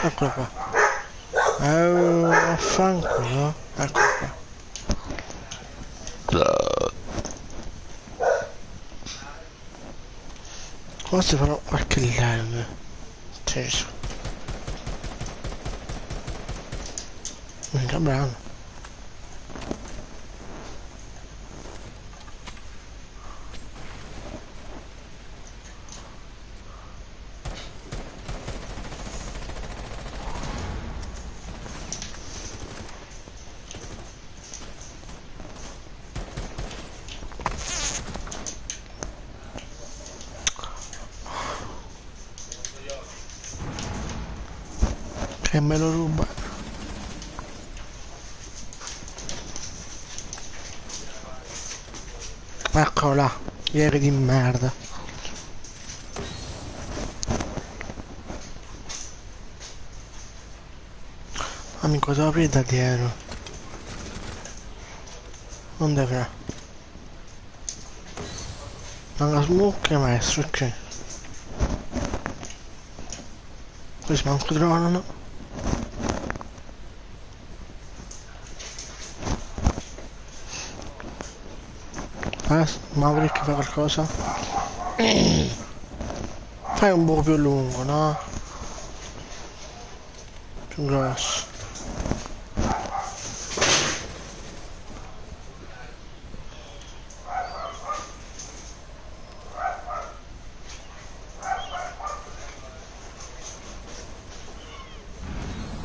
Eccolo qua. Affanculo. Eccolo qua. Forse farò qualche live. Teso. Mica bravo. Che me lo ruba. Eccolo là. Ieri di merda. Amico, devo aprire da dietro. Non dovrà. Manca smoke maestro, ok. Questi manco trovano. Maverick fa qualcosa? Fai un po' più lungo, no? Più grosso.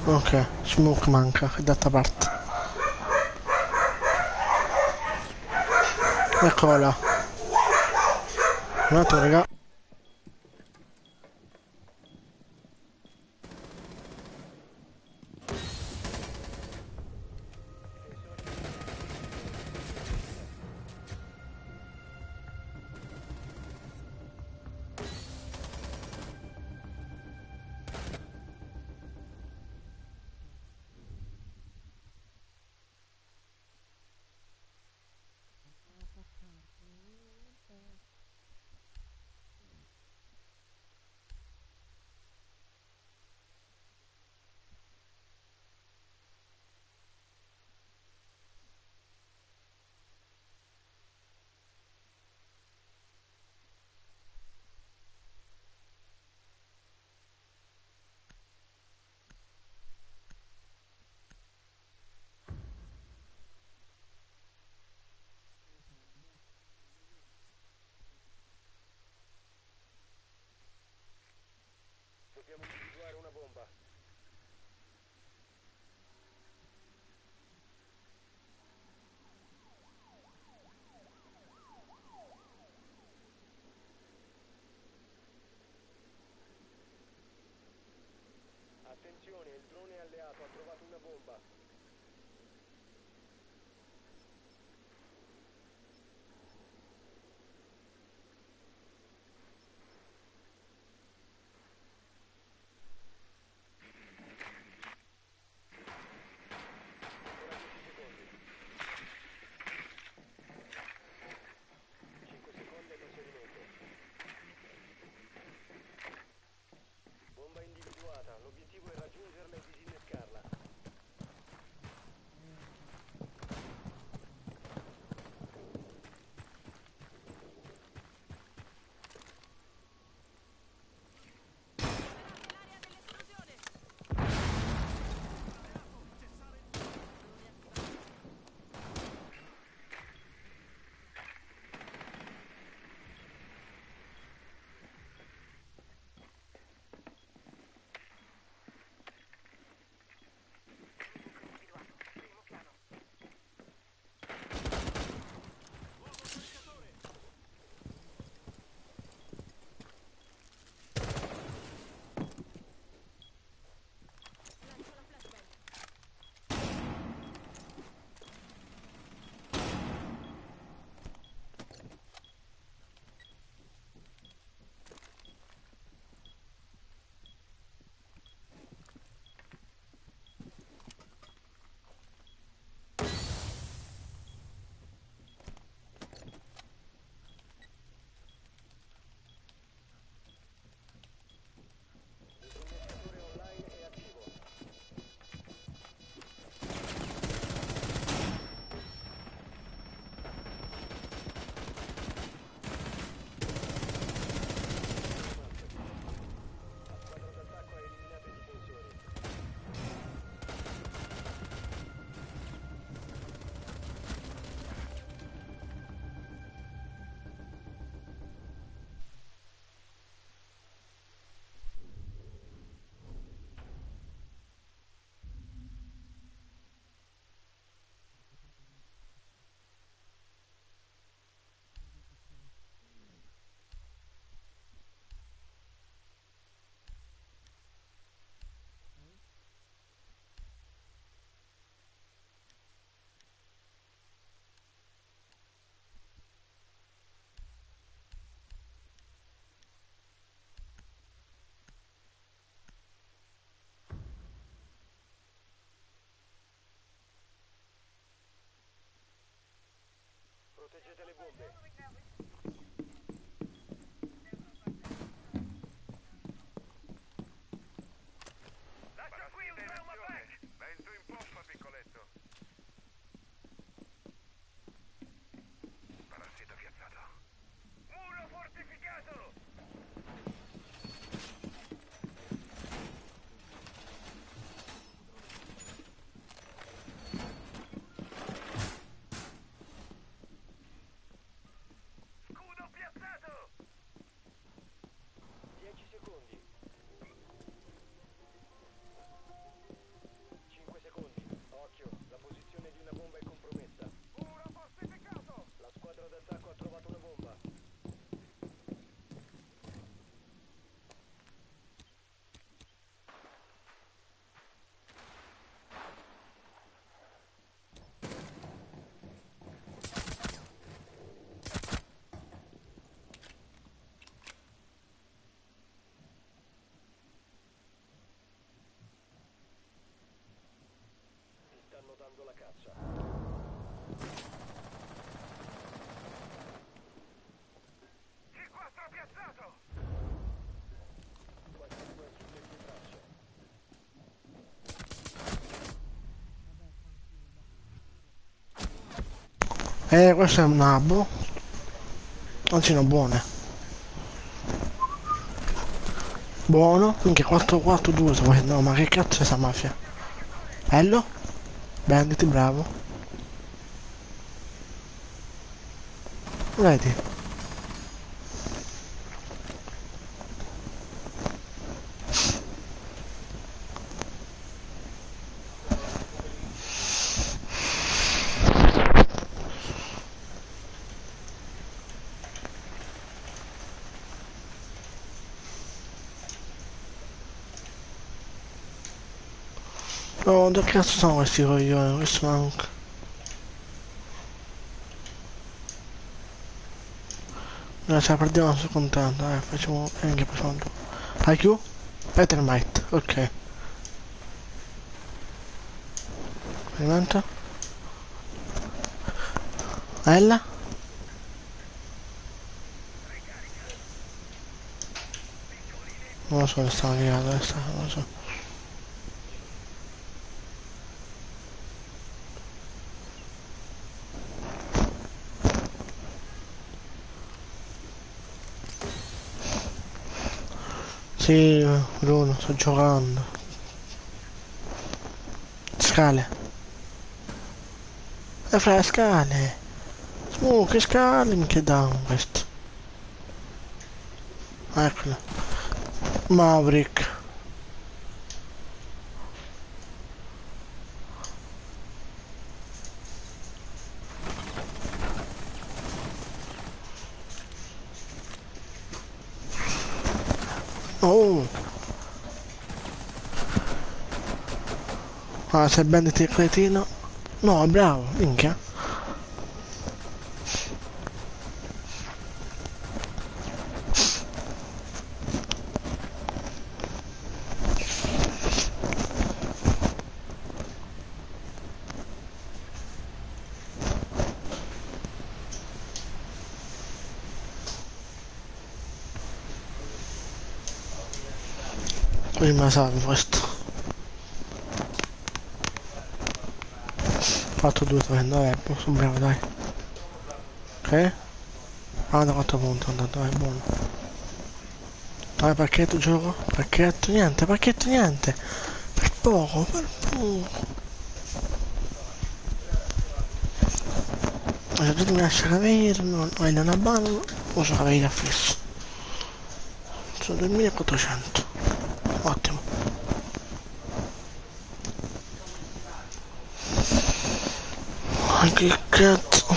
Ok, smoke manca, è d'altra parte. Eccolo là. Un attimo, raga. Dobbiamo individuare una bomba. Attenzione, il drone alleato ha trovato una bomba. Ancora 10 secondi. 5 secondi all'inserimento. Bomba individuata. L'obiettivo è raggiungerla e disinnescarla. Questo è un nabbo. Anzi no, buone. Buono. Minchia 4-4-2 sto facendo. No, ma che cazzo è sta mafia? Bello. Bandit, bravo. Vedi? Oh, dove cazzo sono questi coglioni? Questo manca. No, ce la perdiamo, sono contento. Facciamo. Che facciamo tu. IQ? Ethermite, ok. Alimenta. Ella? Non lo so dove stava arrivando, dove sta, non lo so. Sì, Bruno, sto giocando. Scale. E fra le scale. Che scale mi chiedano questo. Eccolo. Maverick. Oh. Ah, sei bandit il cretino. No, bravo, minchia. Prima salvo questo. 4-2 sto facendo, sono bravo, dai. Ok? Ah, da 4 punti, andato, è buono. Dai, pacchetto gioco. Pacchetto niente. Per poco, per poco. Se tu mi lasci capire, non abbandono, posso capire fisso. Sono 2400. Ottimo. Ma che cazzo.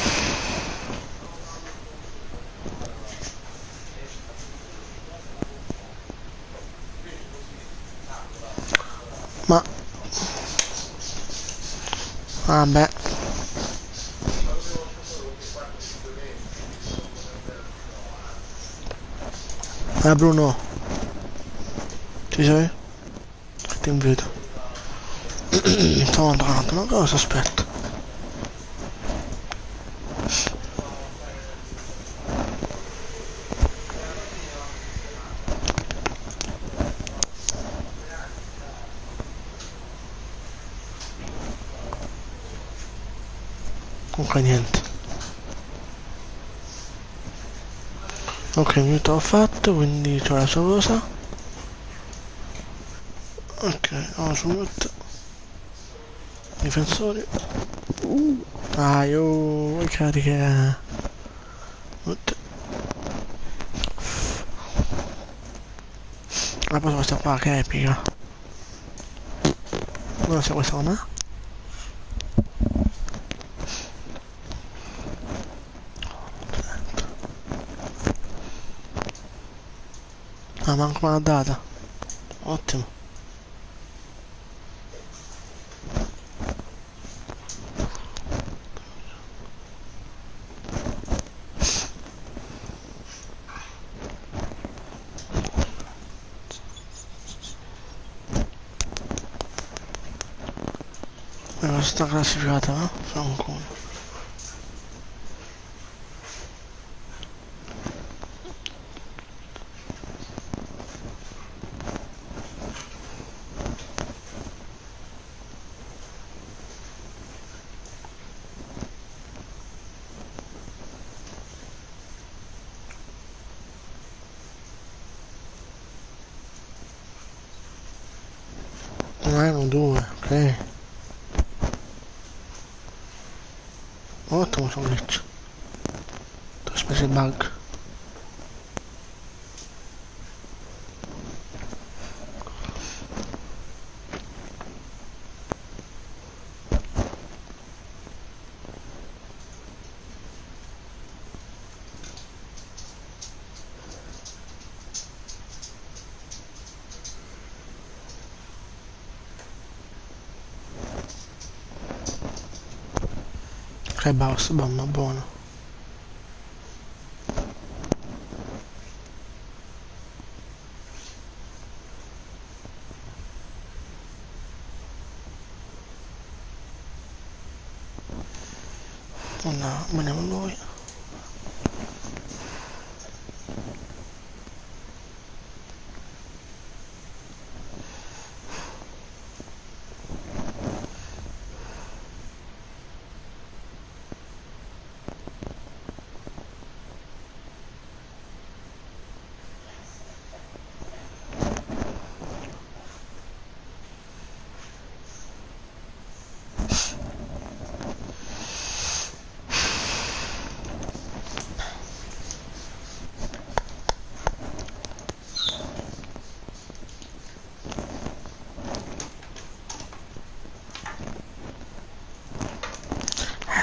Ma vabbè. Bruno, ci sei? Ti invito. Stavo andando, ma cosa aspetto? Comunque niente. Ok, il minuto ho fatto, quindi c'ho la sua cosa. Ok, vamos sul mute. Difensori. Ah, io vuoi carica. Mute. La cosa questa qua che è epica. Non so questa com'è. Ah, manco me l'ha data. Ottimo. Sta classificata, no? Franculo. Non erano due, ok. Ottimo sono glitch. Tu spesi il bug. Ok, basta, bomba, buono. No, vediamo lui.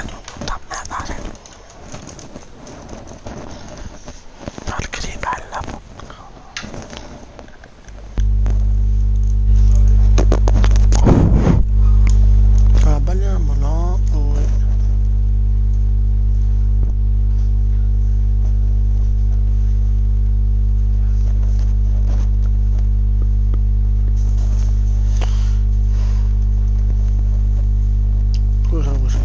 Tutta merda, sei tu. Perché sei bella. Allora, balliamo, no, lui. Cosa così?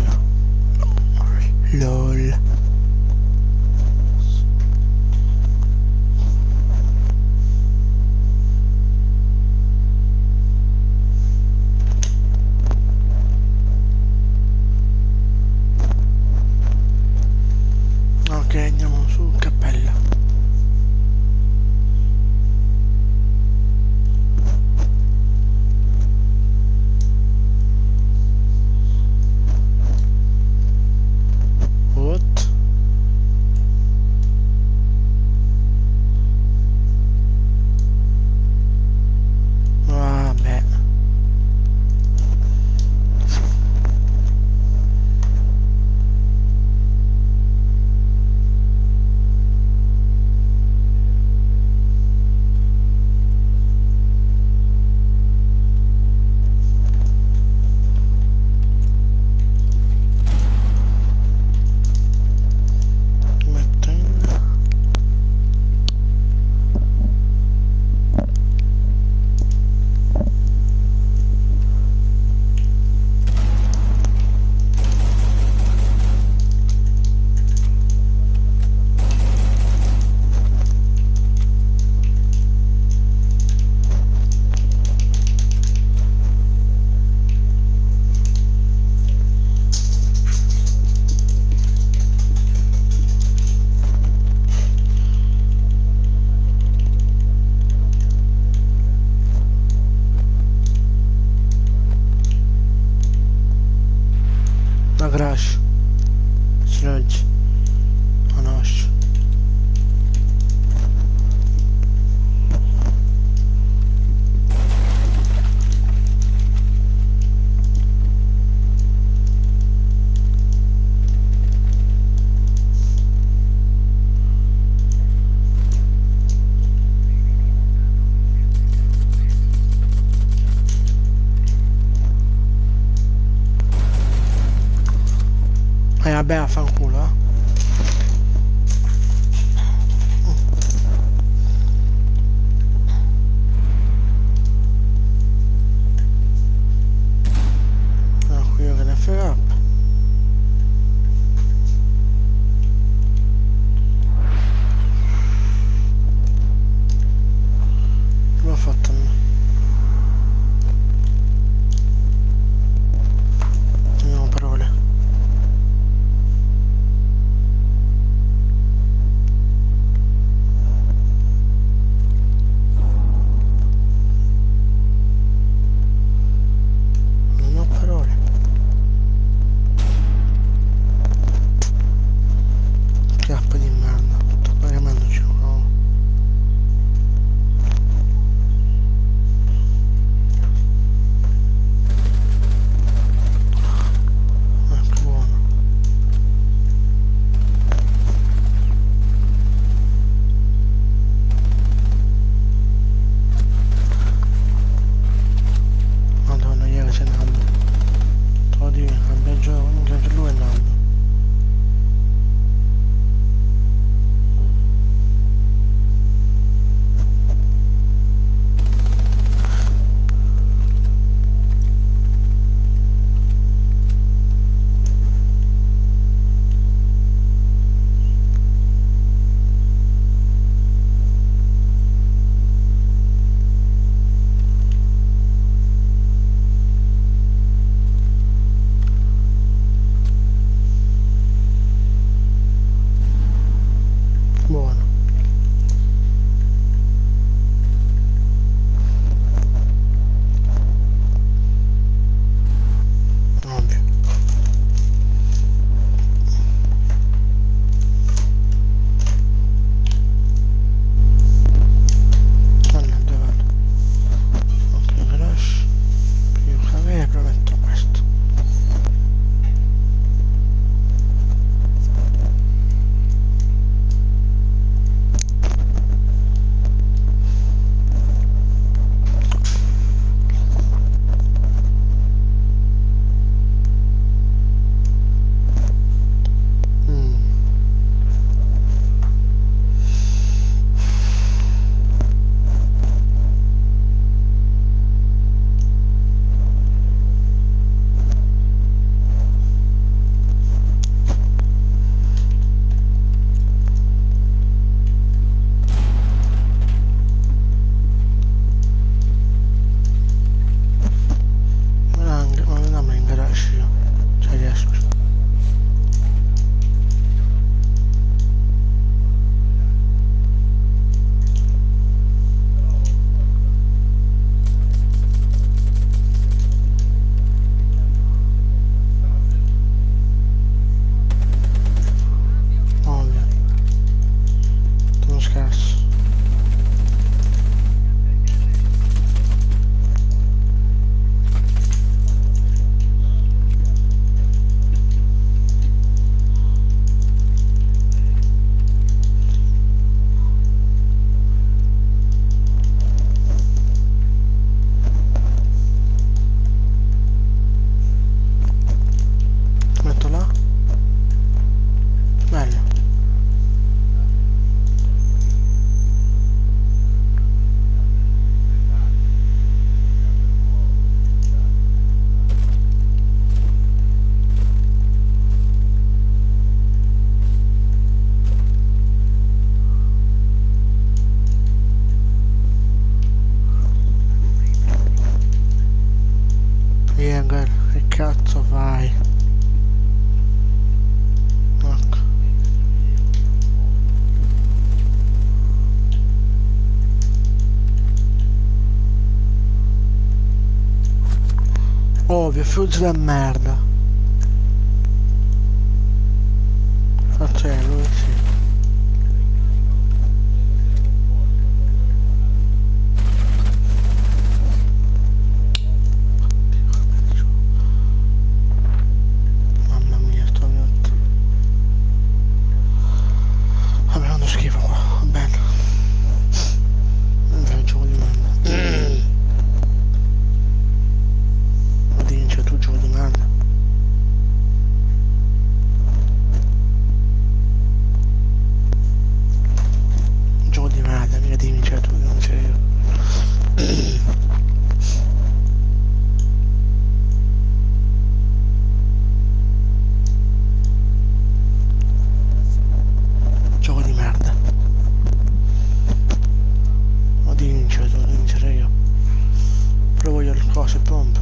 LOL. Ok, andiamo su cappella. What? Vabbè. Metto in... Na crash. Sludge. Conosci. Vabbè, affanculo, eh. Ah, qui io che ne frega. Come ho fatto? Non ho parole. Ovvio, fuggi da merda. Fratello, lui sì. Mamma mia, sto minuto. Vabbè, non schifo qua, va bene. Non fai gioco di merda. Ma dice tu gioco di merda. Gioco di merda, mica devi vincere tu, che non sei io. Gioco di merda. Ma devi vincere tu, devi vincere io. Però voglio le cose pronte.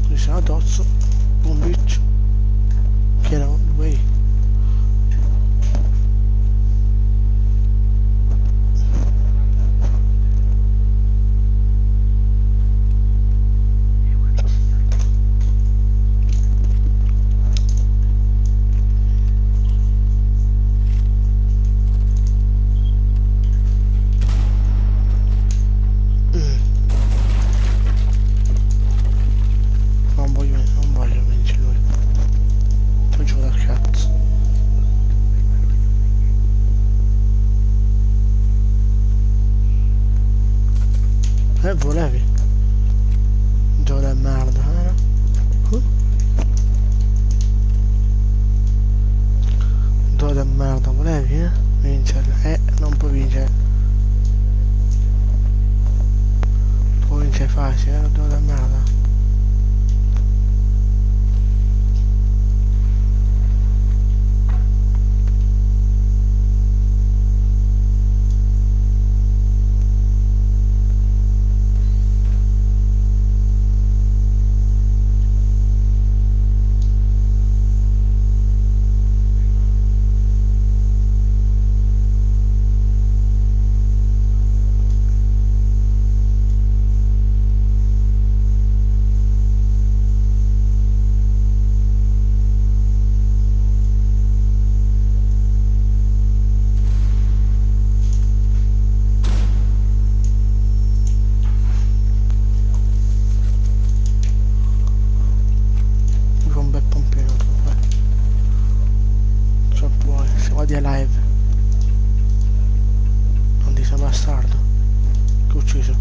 Qui siamo addosso. Un bitch. Pieno, way. Non voglio vincere lui. Sto giù dal cazzo. Volevi? Gioco da merda, Gioco da merda, volevi, vincere? Non puoi vincere. Puoi vincere facile, gioco da merda. Guardia live. Non ti sei bastardo. Che ho ucciso.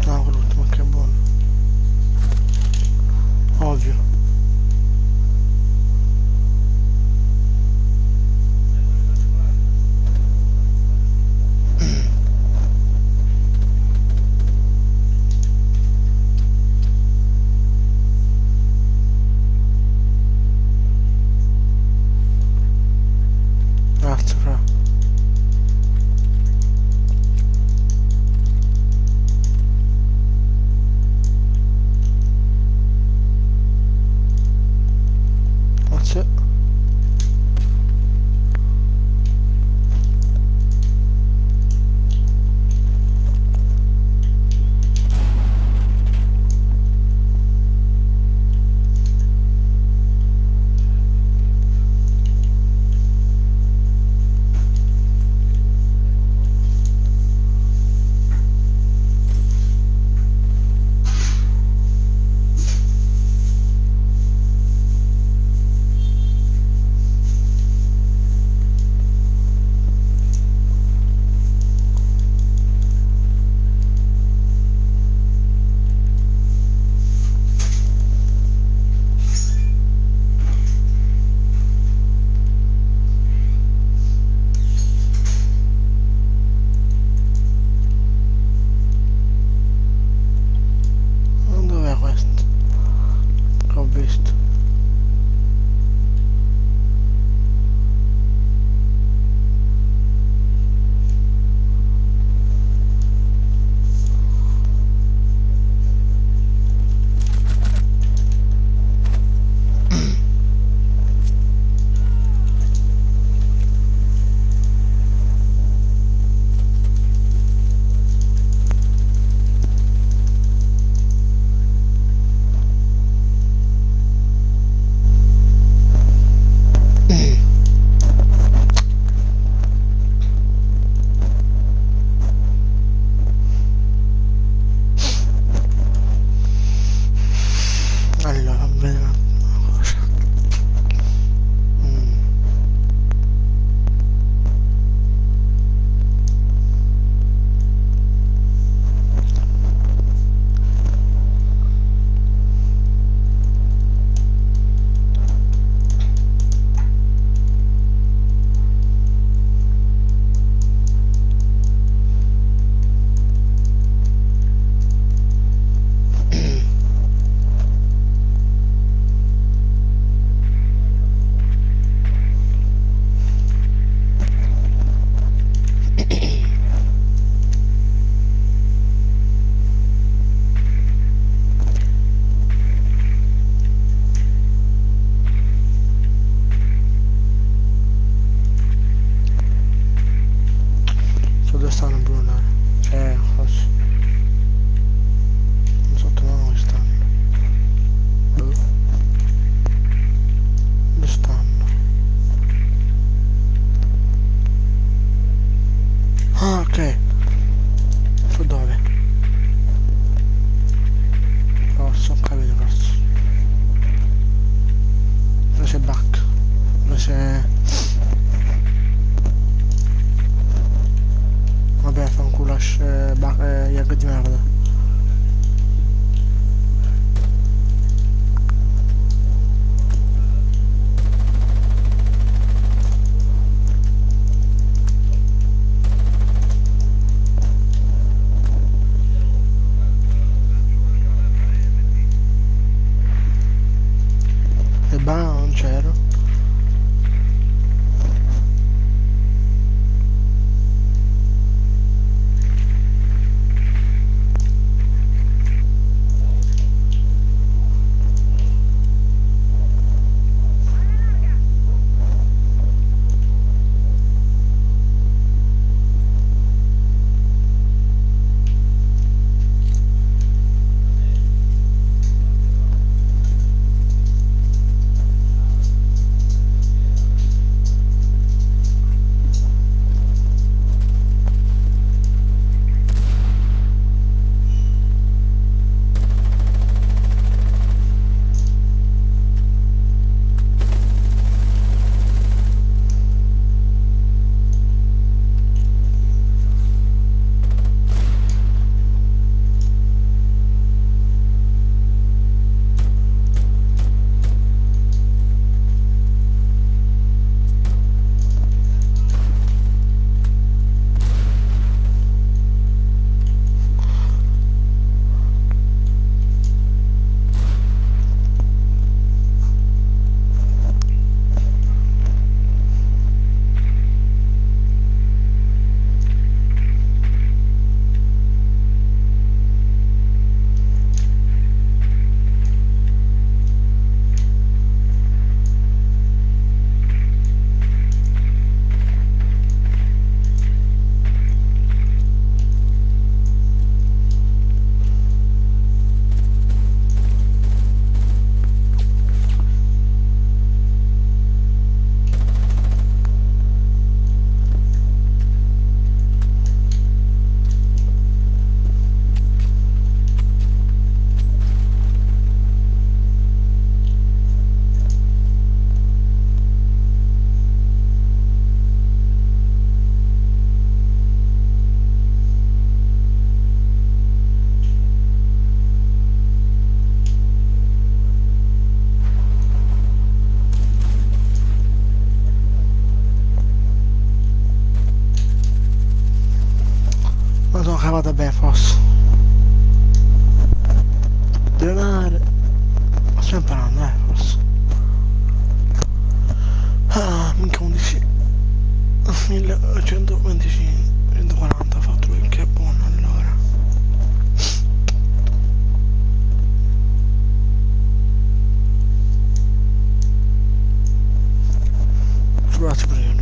No, brutto, ma che buono. Ovvio. Grazie, fra. stanno Brunei? Così. Non so dove stanno. Boh. Dove stanno? Ah, ok. Su dove? Forse, ho capito, forse. Dove c'è Buck? Dove c'è... Vabbè, fa un culo Jack di merda. E bah, non c'ero. Ma sono cavata bene, forse. Deve andare. Ma sto imparando, forse. Ah, minchia 11. 1125. 140 ho fatto lui, che è buono allora. Grazie per il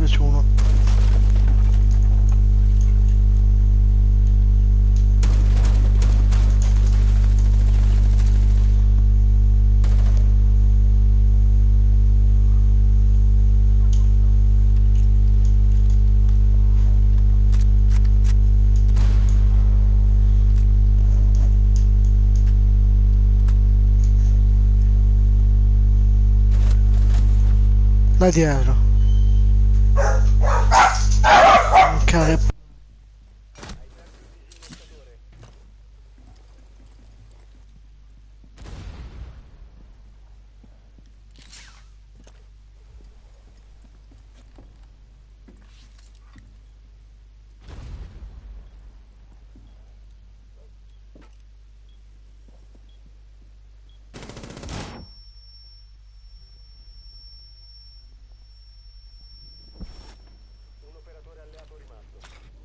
c'è uno. Da dietro. Care... Un operatore alleato rimasto.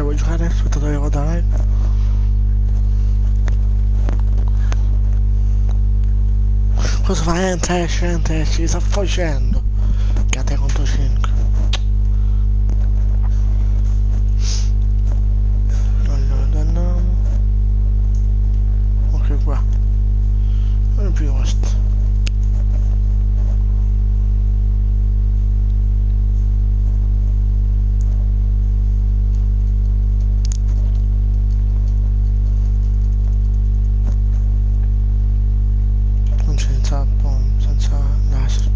vuoi giocare? Aspetta, dove vado a live? Cosa fa? Entra, esci, sta facendo? Che a te contro 5. Allora, andiamo. Ok, qua. Non è più questo. Non c'è senza laser.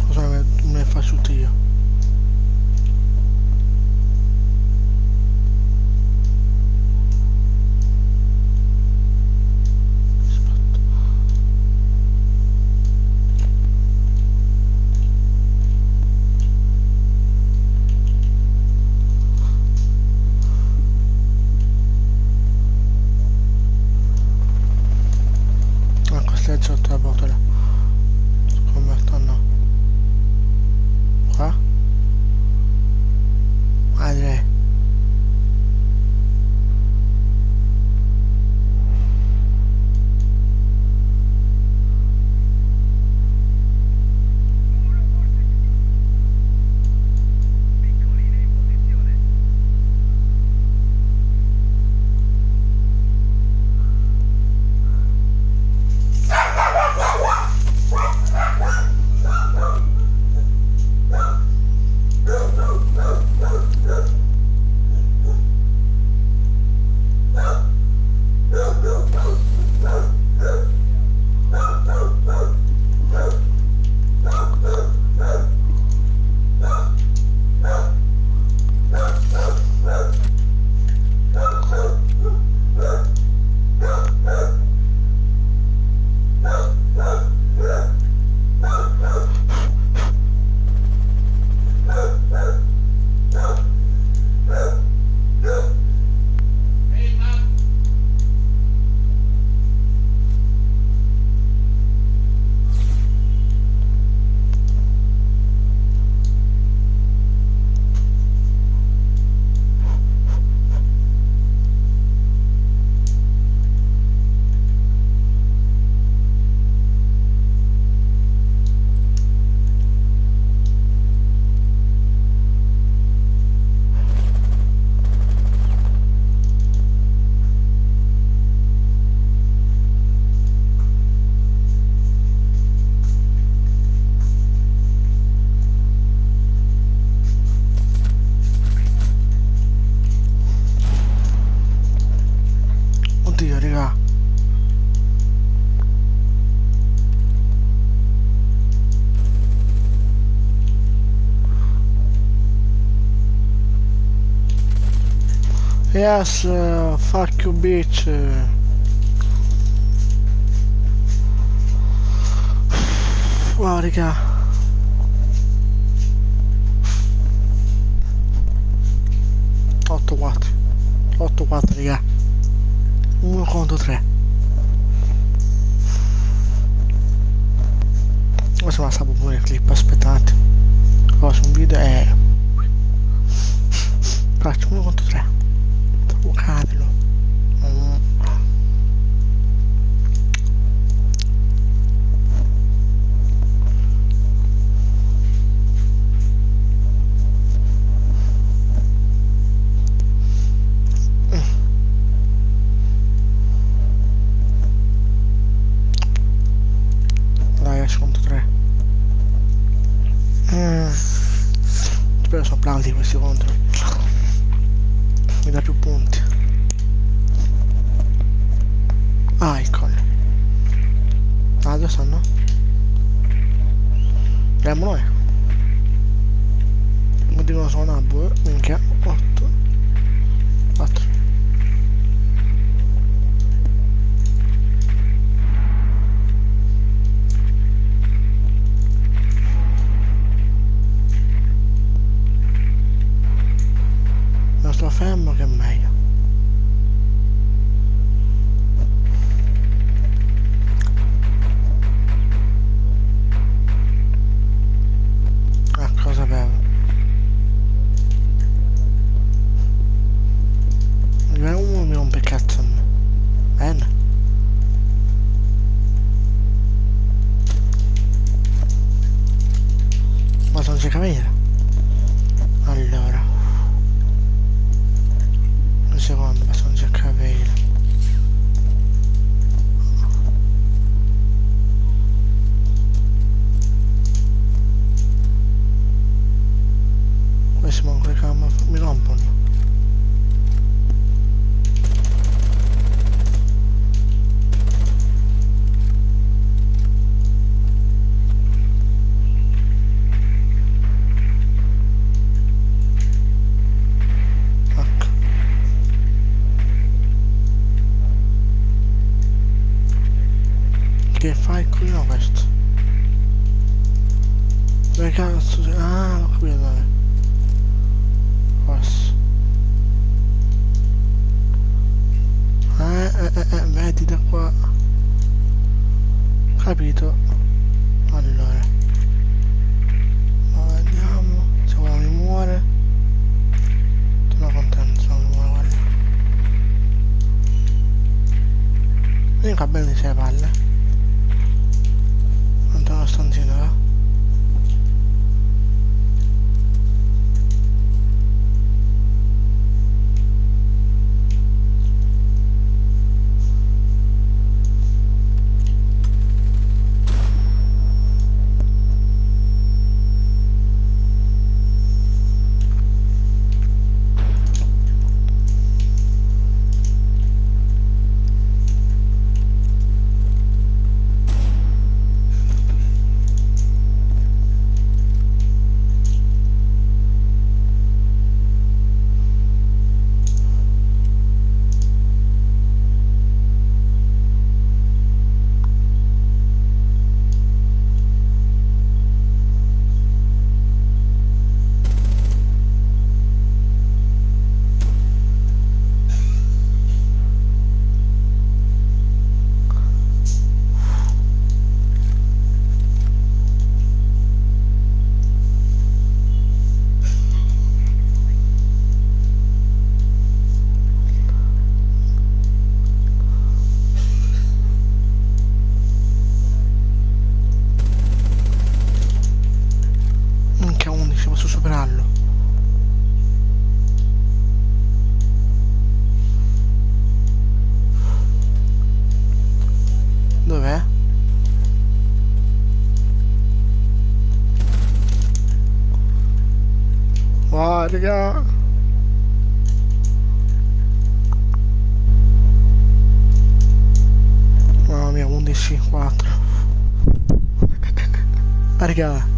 Cosa me faccio tutto io? Questo è sotto la botola. Come stanno? Qua? Madre. Oddio, raga. Yes, fuck you bitch. Wow, raga. 8-4. 8-4, raga. 1 contro 3. Adesso me la stavo pure il clip, aspettate. Cosa un video e faccio 1 contro 3. bucatelo. Dai, sconto 3. Spero sono plausi questi contro. Mi dà più punti. Ah, eccolo. Ah, dove stanno? Vediamo noi. Come dicono sono una minchia. 8 4. Non sto fermo che è meglio. Cosa bevo? Uno mi rompe il cazzo a me. Bene. Ma non si capire. Allora. Un secondo, ma non si capire. Questi manco le camere mi rompono. Ecco. Che fai qui? No, questo. Dove cazzo? Ah, ho capito dove. Forse. Vedi da qua. Capito. Allora. Vediamo. Se quello mi muore. Sono contento, se non mi muore quello. Vieni qua bene di 6 palle. Non c'è una stanzina, va? Minchia 11, posso superarlo. Dov'è? Wow, raga. Mamma mia, 11, 4. Raga.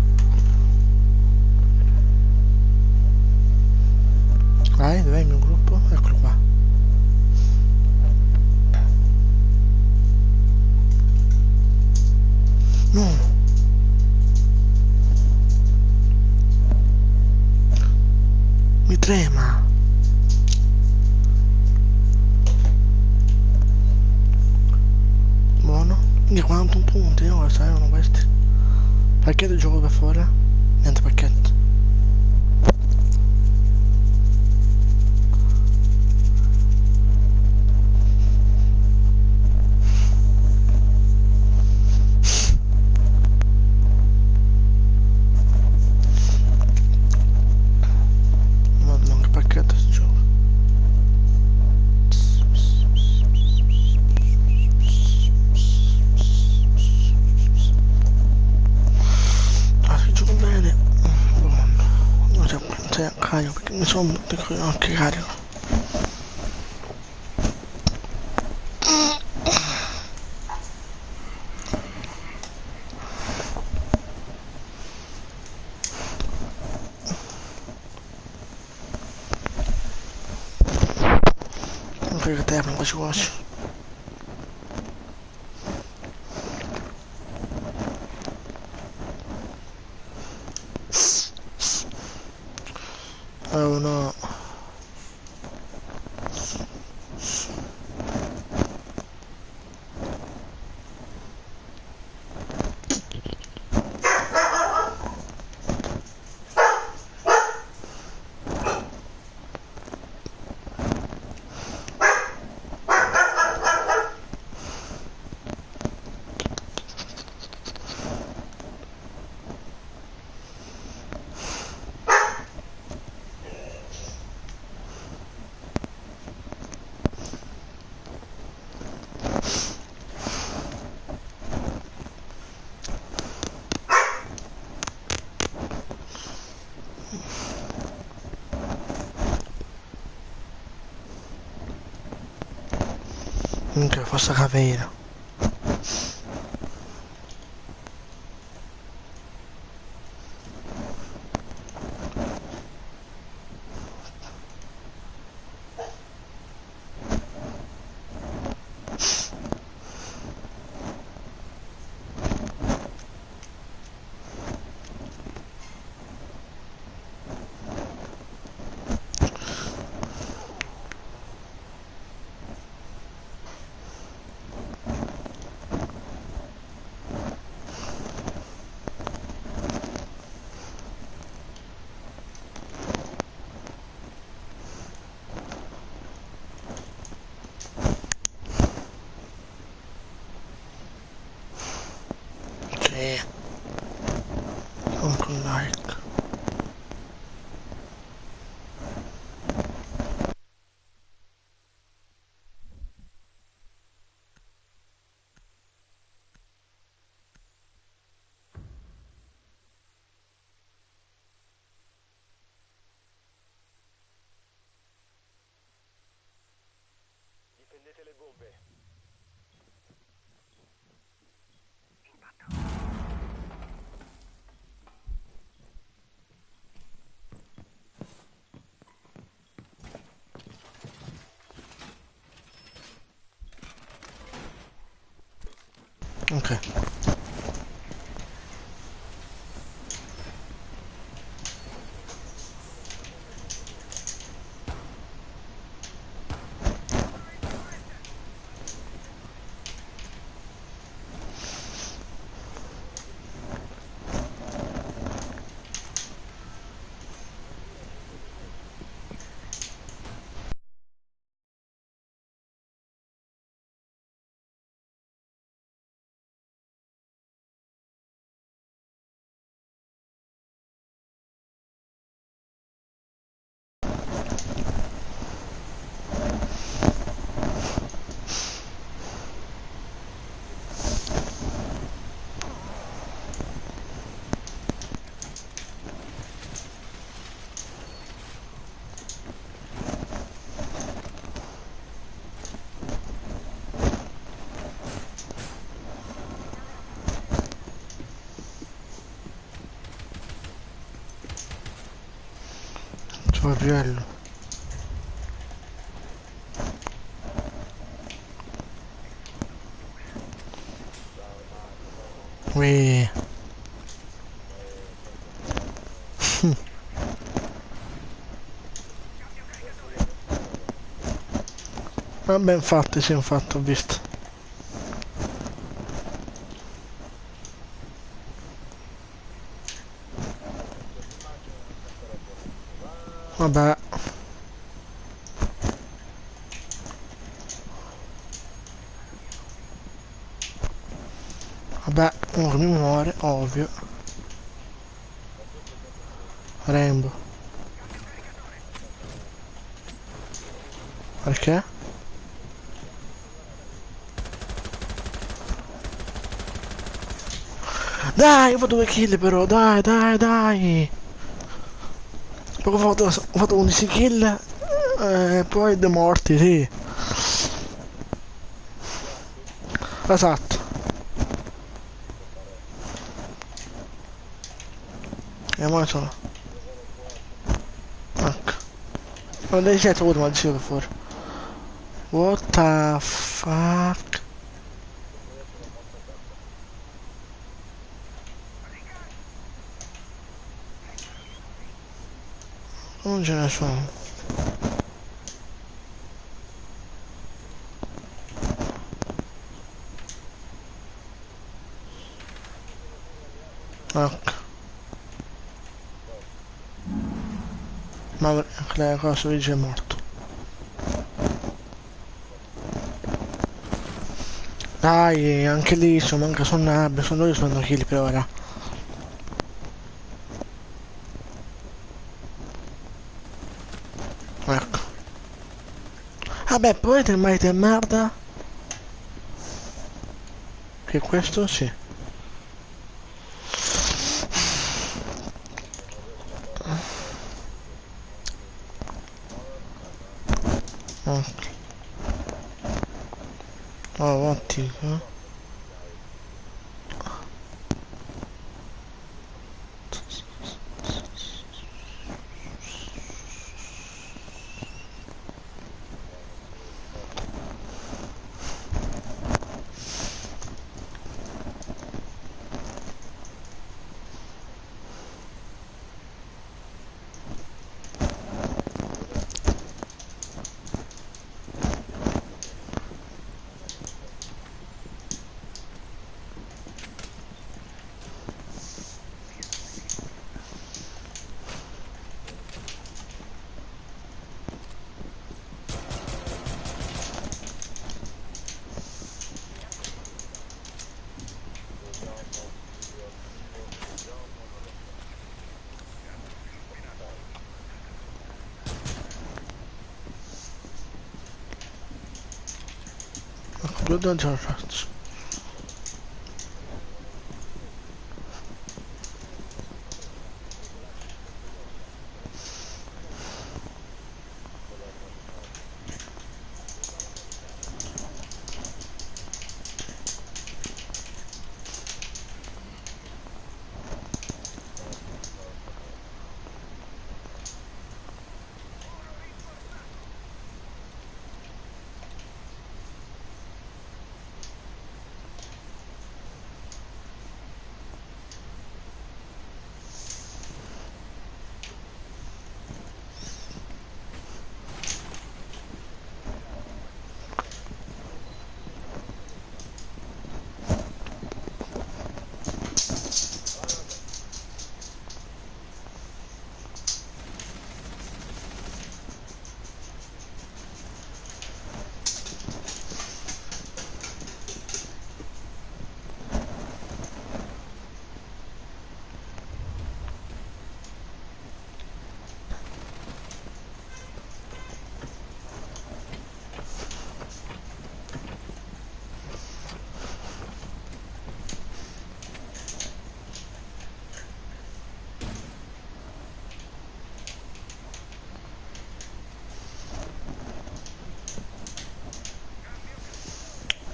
Dai, dov'è il mio gruppo? Eccolo qua. No. Mi trema. Buono. Di quanto punti? No, saranno questi. Pacchetto gioco per fuori? Niente pacchetto. carico perché mi sono anche carico. Non credo che termino quasi quasi. Oh no. Minchia, forse capire. Sì, comunque un like. Difendete le bombe. Ok. Ciao Piello. Ui. Vabbè, infatti, sì, infatti, ho visto. Vabbè, vabbè, uno che mi muore, ovvio. Rainbow. Perché? Dai, ho fatto 2 kill però, dai, dai, dai. ho fatto 11 kill e poi due morti, sì. Esatto. E ora sono. Ecco. Non devi certo avuto ma dicevo fuori. What the fuck? Non ce ne sono. Ecco. Ma la cosa dice è morto. Dai, anche lì sono manca sono nabbia, sono due sono kill per ora. Ecco. Vabbè, poi te mai te merda. Che questo sì. Ecco. Oh, ottimo. Ecco, due già faccio.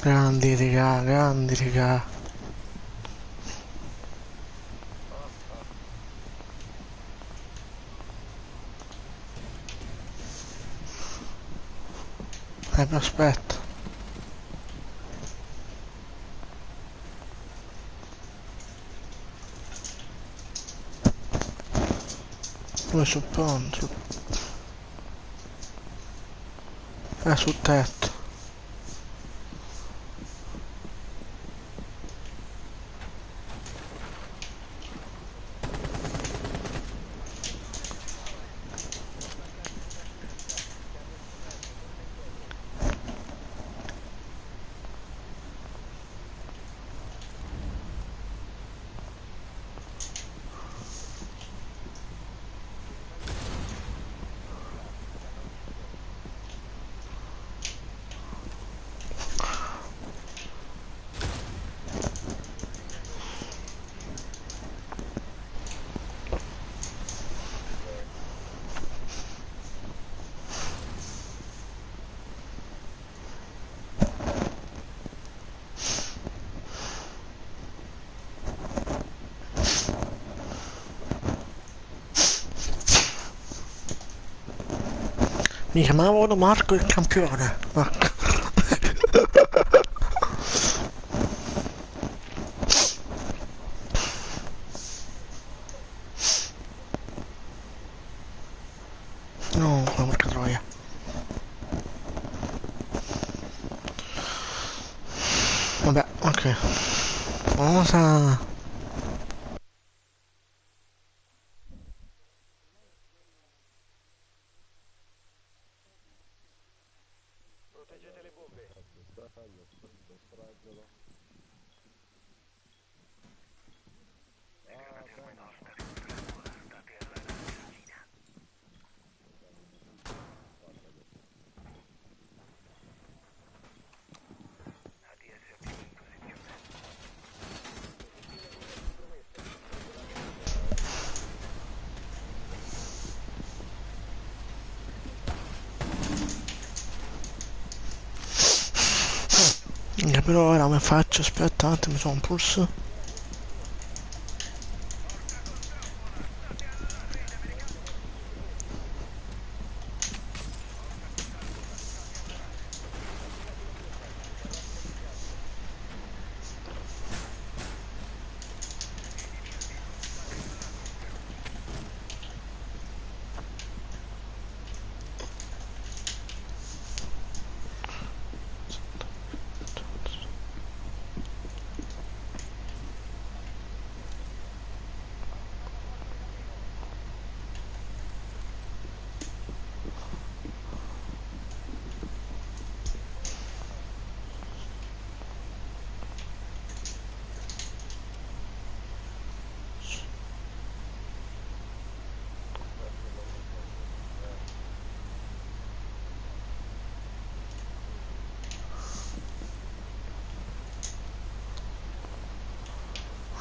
Grandi raga, grandi raga. Aspetta. Dove sul ponte? Sul tetto. Mi chiamavano Marco il campione. Marco. No, porca troia. Vabbè, ok. Cosa? Proteggete le bombe. Però ora come faccio? Aspetta un attimo, sono un pulso.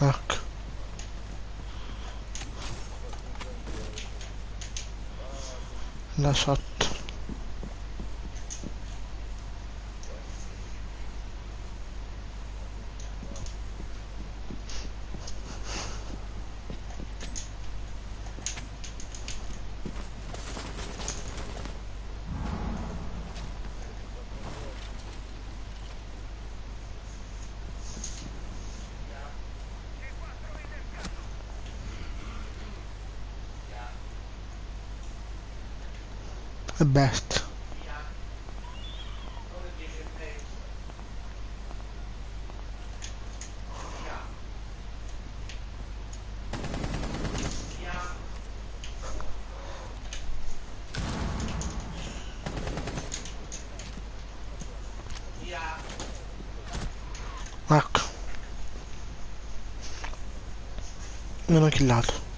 Ecco. Da sotto. È best. Ecco. Mi hanno killato.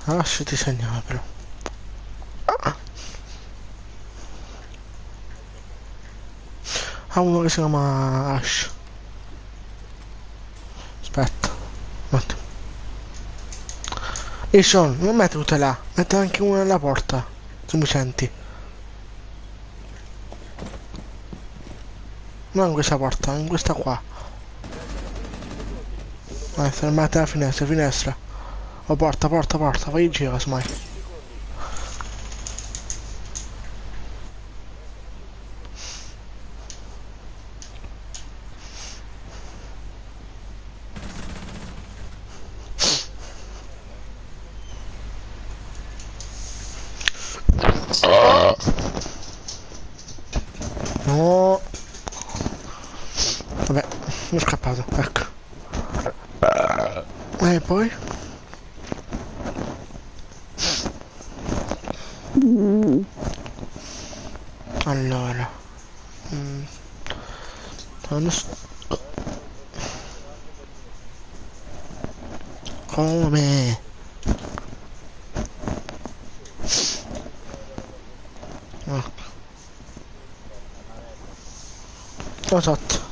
Lasciati segnare però. Ha uno che si chiama Ash. Aspetta. Un attimo. E Sean, non mette tutte là, mette anche una nella porta. Se mi senti. Non in questa porta, in questa qua. Vai, fermate la finestra, finestra. O porta, porta, porta, vai in giro, casomai. No. Vabbè, mi è scappato, ecco. E poi? Allora. Mm, non s- come? Ah, Esatto.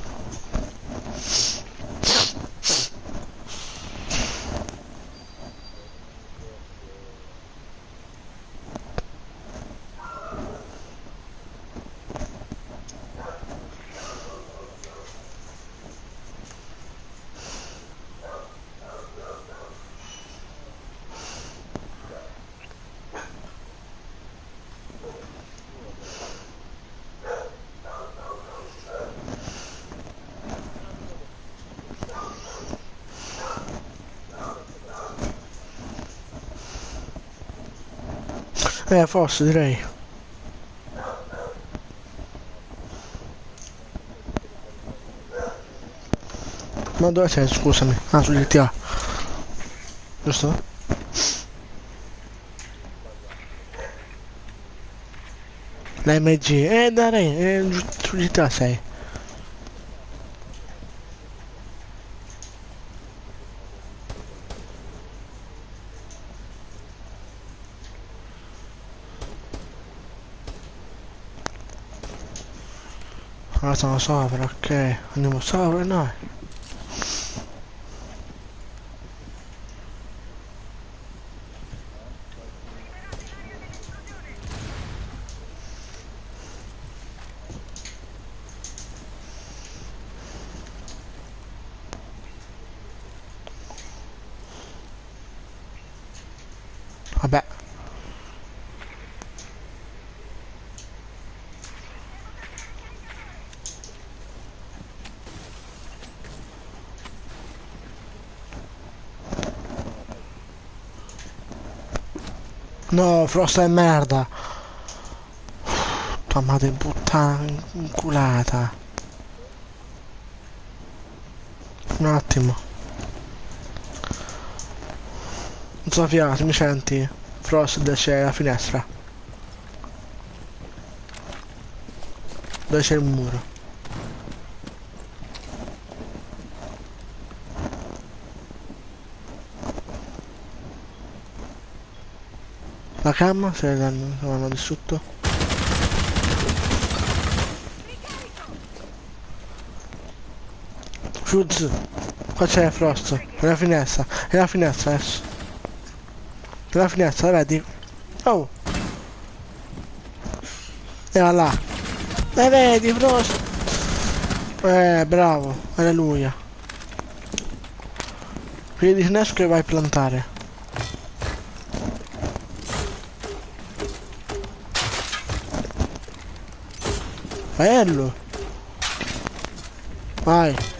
Forse direi. Ma dove sei, scusami? Ah, su GTA. Giusto? La MG. Dai, su GTA sei. Ah, sono sopra, ok. Andiamo sopra, no. Vabbè. No, Frost è merda. Tua madre puttana inculata. Un attimo. Sofia, se mi senti? Frost c'è la finestra. Dove c'è il muro? La cam se l'hanno distrutto. Fuse. Qua c'è Frost. È la finestra. È la finestra adesso. È la finestra, la vedi? Oh. E va là. E vedi Frost. Bravo. Alleluia. Quindi finesco e vai a plantare. Bello. Vai.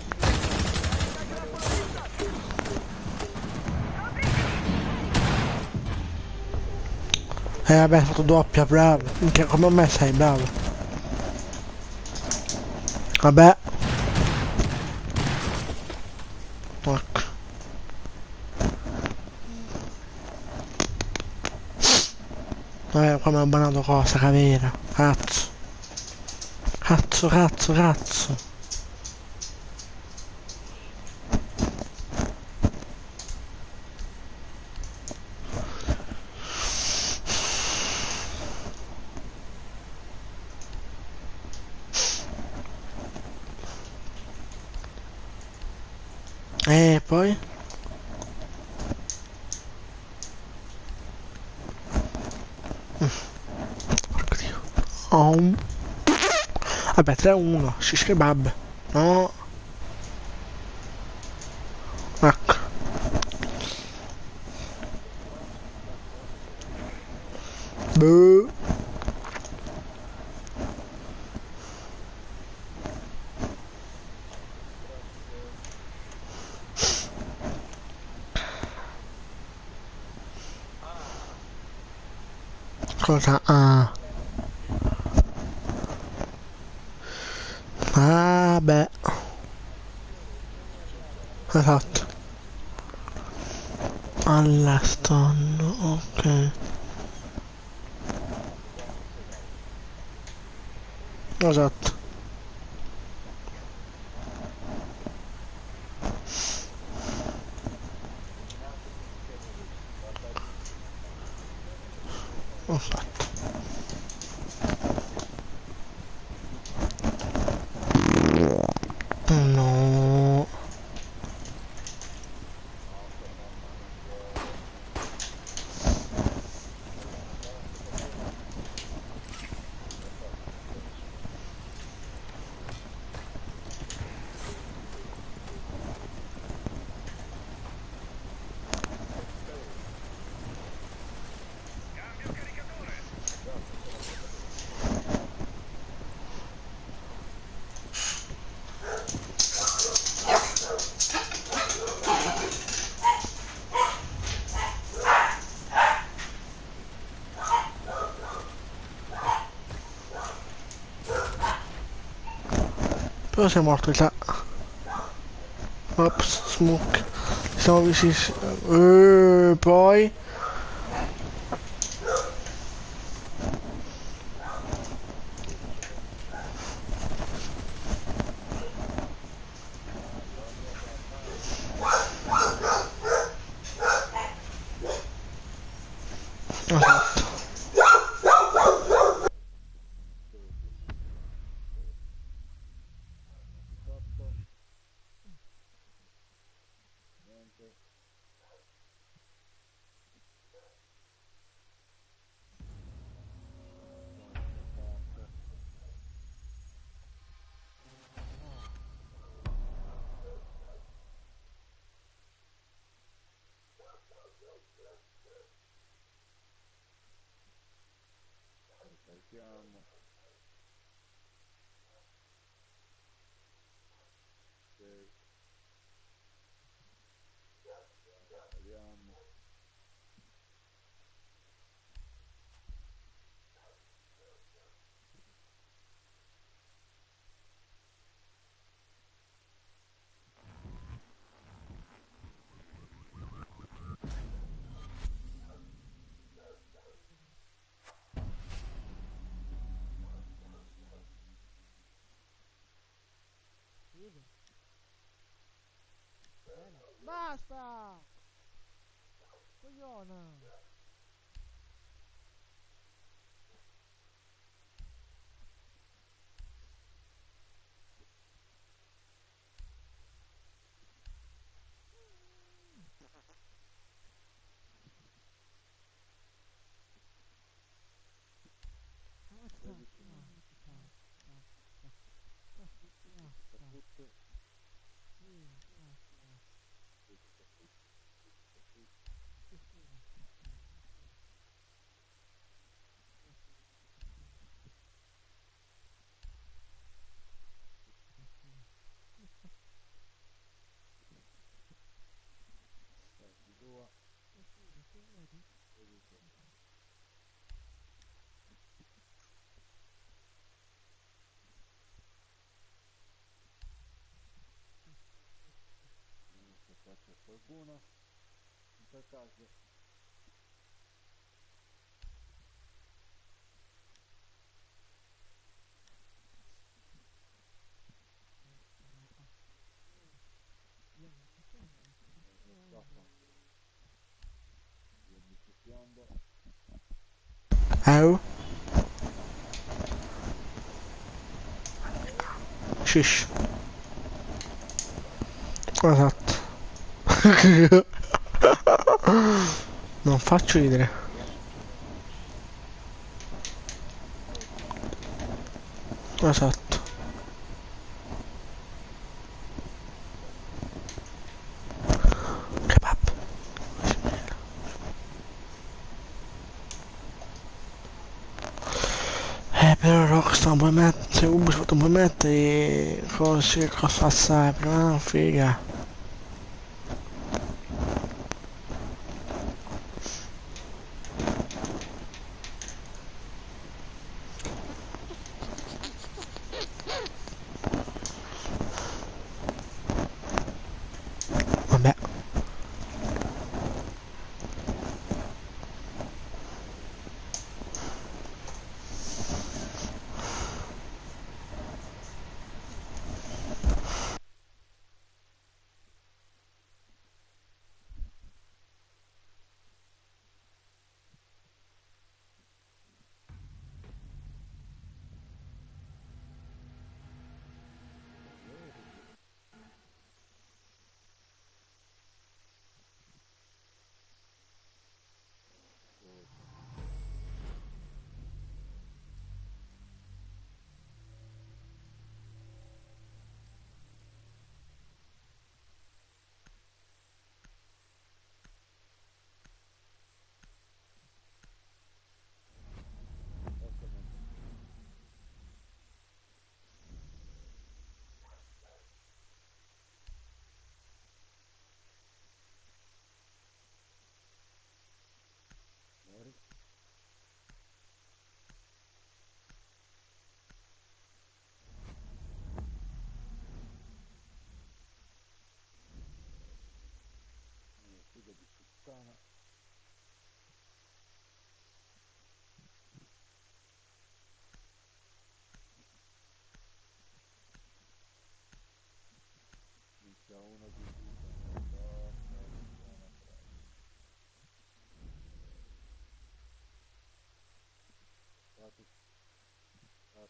Vabbè, hai fatto doppia, bravo. Minchia, come me sei, bravo. Vabbè. Ecco. Vabbè, qua mi ha banato cosa, cavera. Cazzo. Cazzo, cazzo, cazzo. Poi? Porco Dio. Oh. Vabbè, 3-1. Shish kebab. No. Ecco. Boh. Cosa? Ah. Vabbè. Esatto. Alla stanno, ok. Esatto. Esatto. Però sei morto già. Ops, smoke. Siamo vicini. Poi. Esatto. Basta! Cogliona! Qualcuno? In quel caso? Scappa. Io mi sto Oh. Shish. Esatto. Non faccio ridere. Esatto. Kebab. Però Rockstar non puoi mettere, Ubisoft non puoi mettere cose che costa assai, però non figa. Vabbè.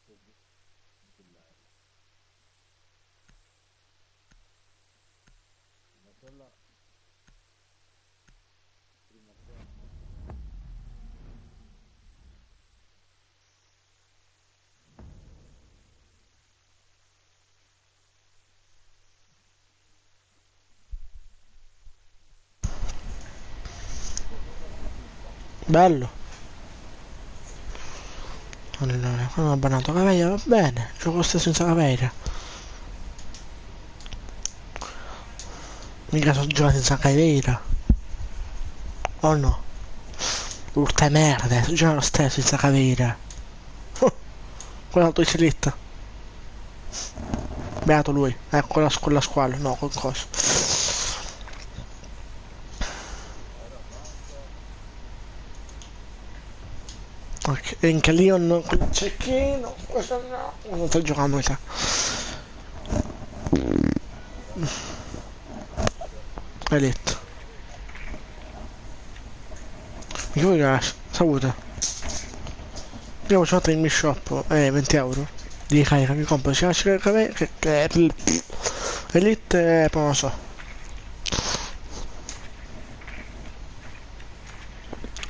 così. Sull'aereo. Andato là. Prima fermo. Bello. Allora, qua non ho bannato Caveira, va bene. Gioco stesso senza Caveira. Mica sono giocato senza Caveira. Oh no. Urca merda, sto giocando lo stesso senza Caveira. Quella autoicelletta. Beato lui. Ecco, quella squalo. No, col coso. Ok, e anche Leon con il cecchino. Questo no. Non sto giocando, mi sa. Hai detto. Mi vuoi gas? Salute. Io ho fatto il mio shop, 20 euro. Di carica, mi compro sia che Elite, poi non lo so.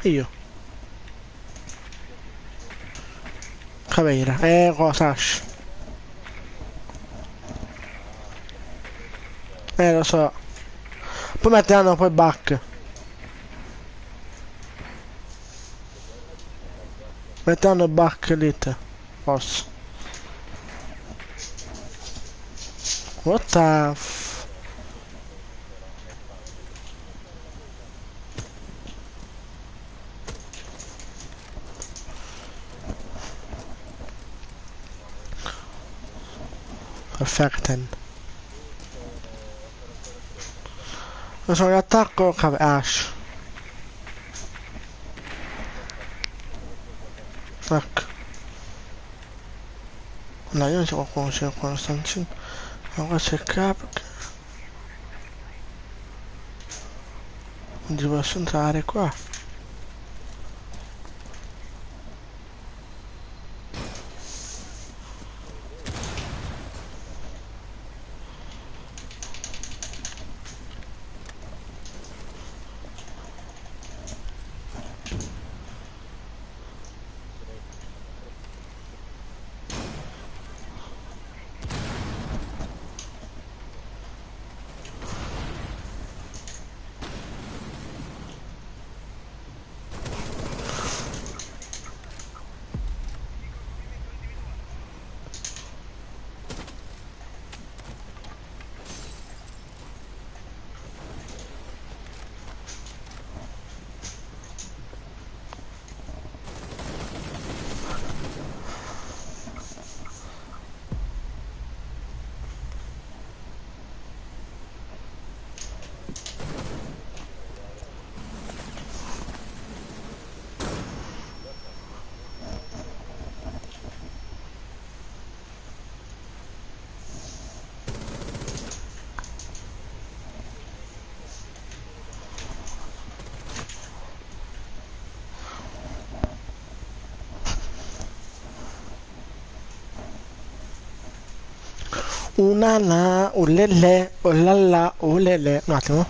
Io. Caveira. Cosa? Ash. Lo so. Poi metteranno poi back. Metteranno back elite. Forse. What the f... Perfecten. Lo so, l'attacco Ash. Ecco. No, io non so qualcuno c'è qua lo stanzino. Ma qua c'è il capo. Non ci posso entrare qua. Unana, ulele, olala, ulele. Un attimo.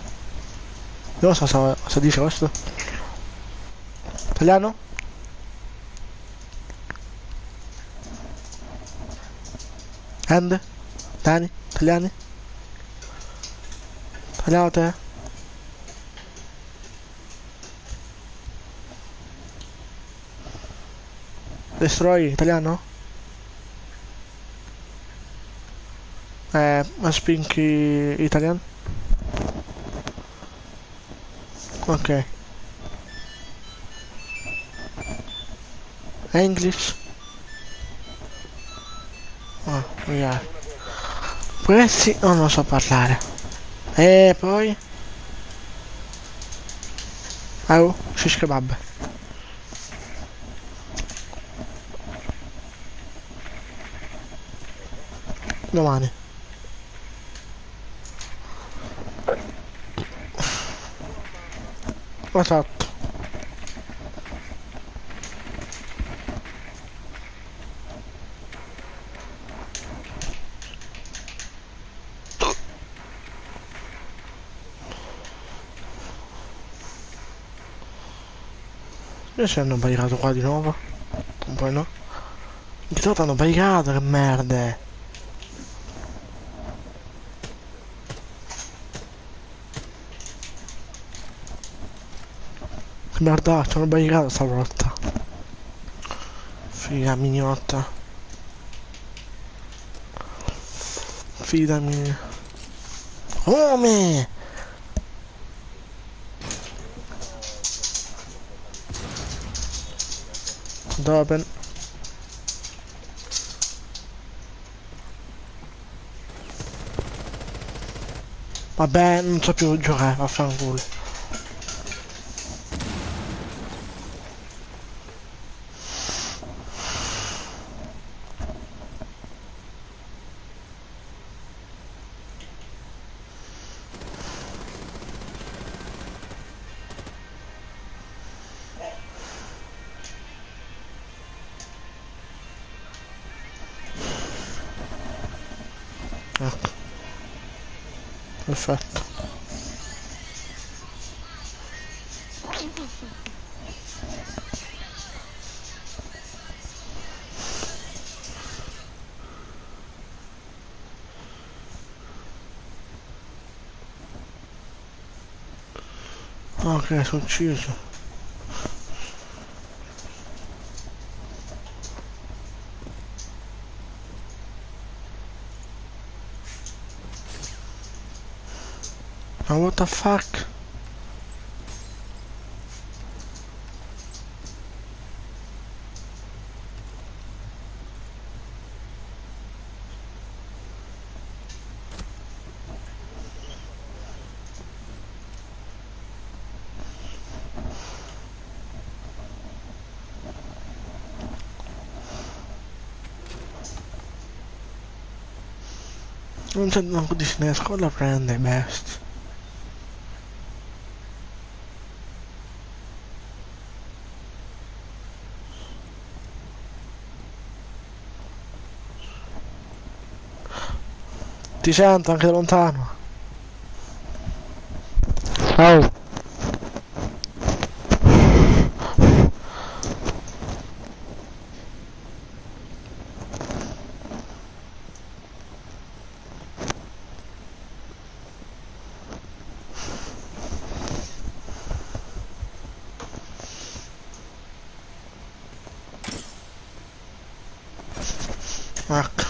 Non so se dice questo. Italiano? And? Dani? Italiani? Italiano te? Destroy, italiano? Ma spinchi italiano? Ok. English? Ah, yeah. Questi non lo so parlare. E poi? Oh, shish kebab. Domani. Esatto. Io se hanno barricato qua di nuovo. Un po' no? Di tutto hanno barricato, che merda. Che merdaccia, hanno barricato sta volta. Figa mignotta. Fidami. Come? Dove? Vabbè, non so più giocare, vaffanculo. Ecco, perfetto. Ok, sono ucciso. Ma what the fuck? Non c'è manco di sinesco, la prende, best. Ti sento anche da lontano. Oh. Ecco.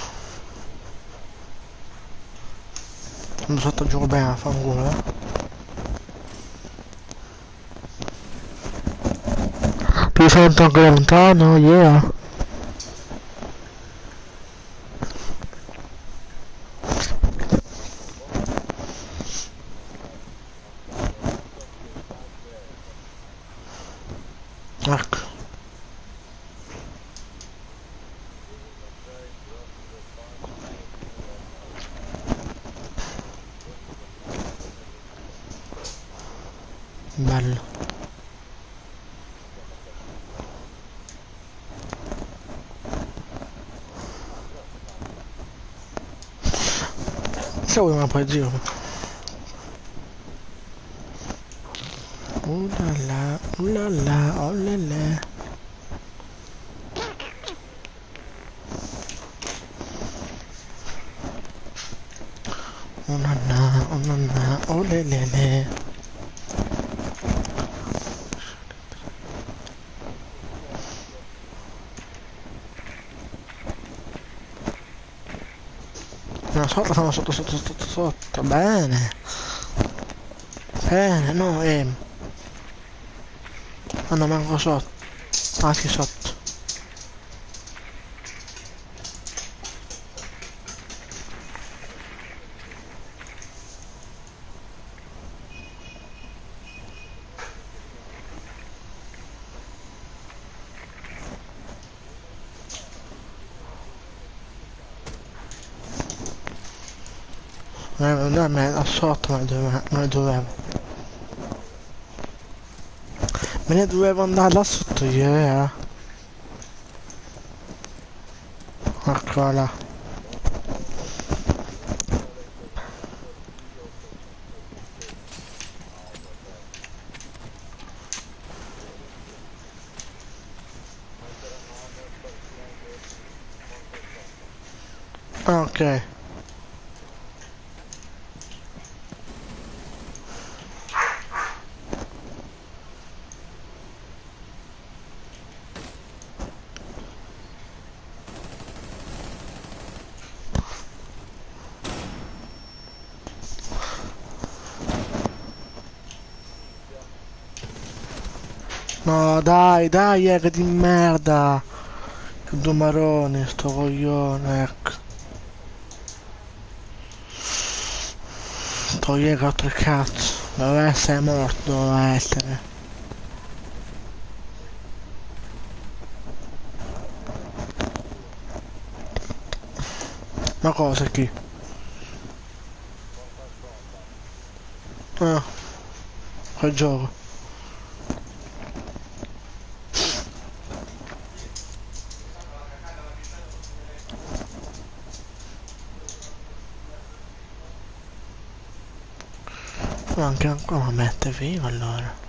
Non sotto gioco bene, fanculo, eh. Ti sento anche da lontano, yeah. Ecco. Bello. Se vuoi una poesia. La la, oh le le. Oh nanna, oh le le. No, sotto, bene. Bene, no, ah no, manco sotto. Ah, sì, sotto. No, me da sotto me ne dovevo. Me ne dovevo andare là sotto io, Eccola. Ah, ok. No, dai, dai, che di merda. Che due maroni, sto coglione, ecco. Togliere altro cazzo. Doveva essere morto, doveva essere. Ma cosa chi? Ah, quel gioco. Ma anche ancora mette vivo allora.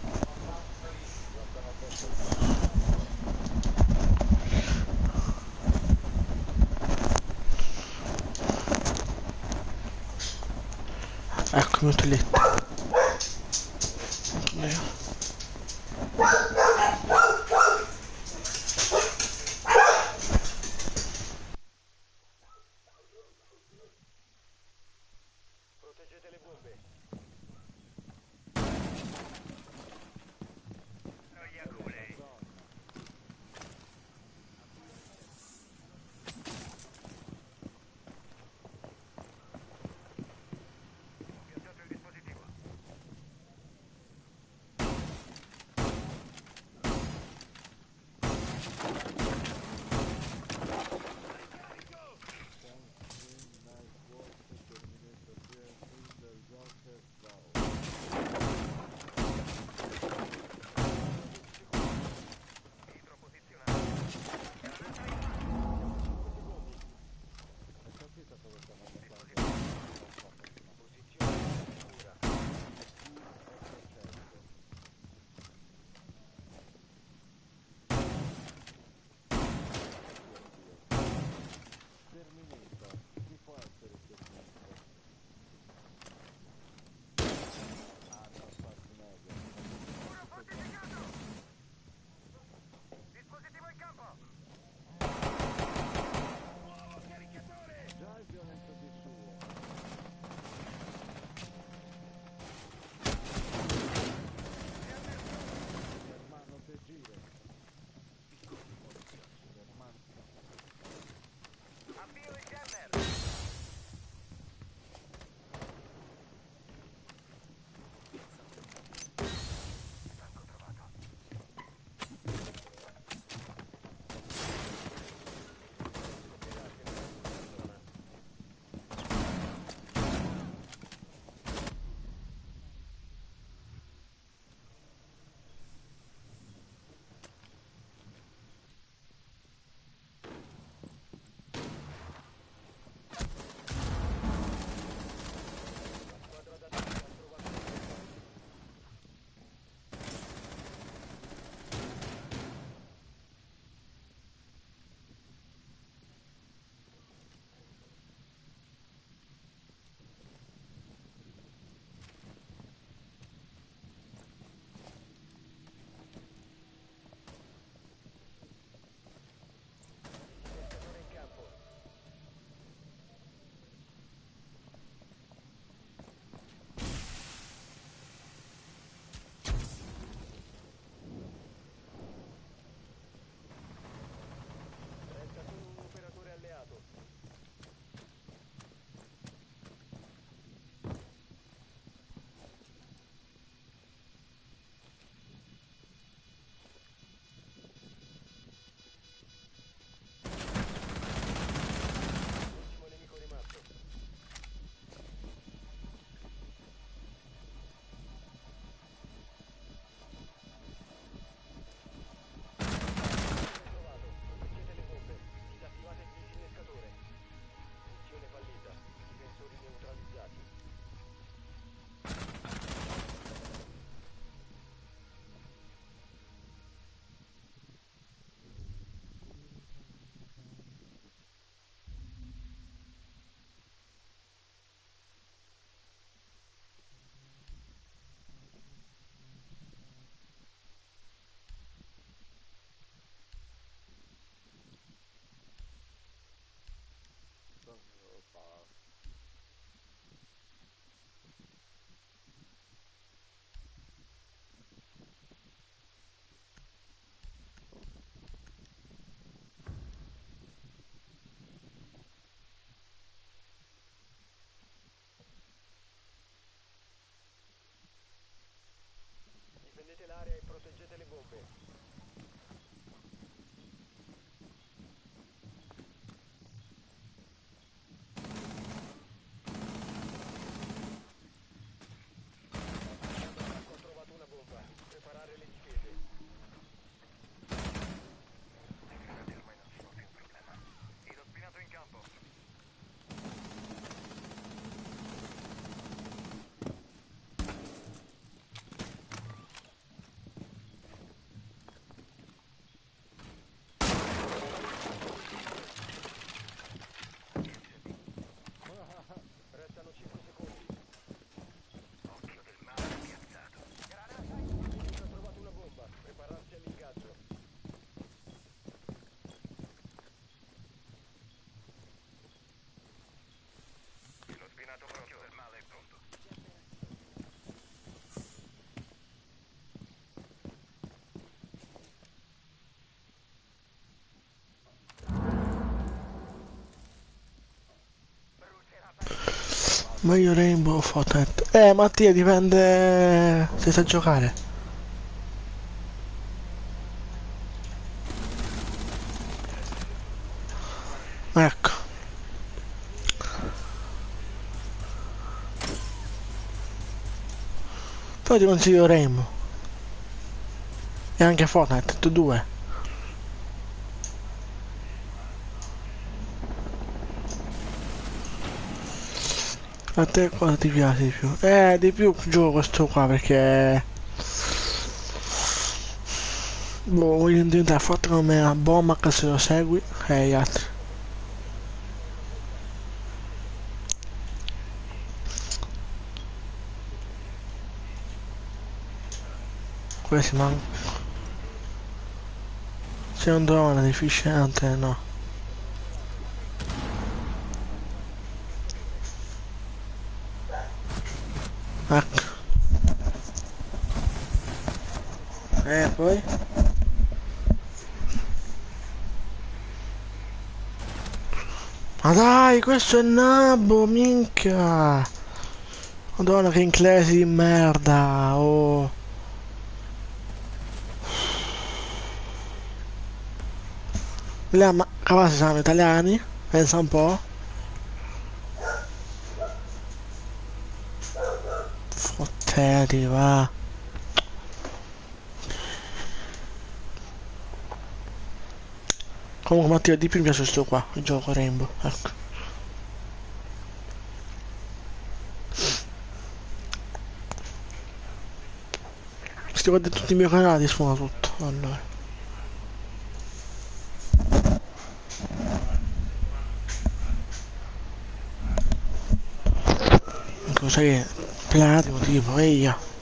Eccomi lì. Proteggete le bombe. Piazzato il dispositivo. Meglio Rainbow o Fortnite? Mattia, dipende se sai giocare. Ecco. Però ti consiglio Rainbow. E anche Fortnite, tutti e due. A te cosa ti piace di più? Di più gioco questo qua perché... Boh, voglio diventare forte come la bomba che se lo segui e gli altri. Questi manco. Se non trovo una deficiente, no. Ecco. Poi? Ma dai, questo è nabbo, minchia! Madonna che inglesi di merda, oh! Là, ma capace siamo italiani? Pensa un po'. Fotteri, va. Comunque Mattia di più mi piace questo qua, il gioco Rainbow, ecco. Se guardi tutti i miei canali suona tutto, allora. Cos'è? Platino tipo, eia.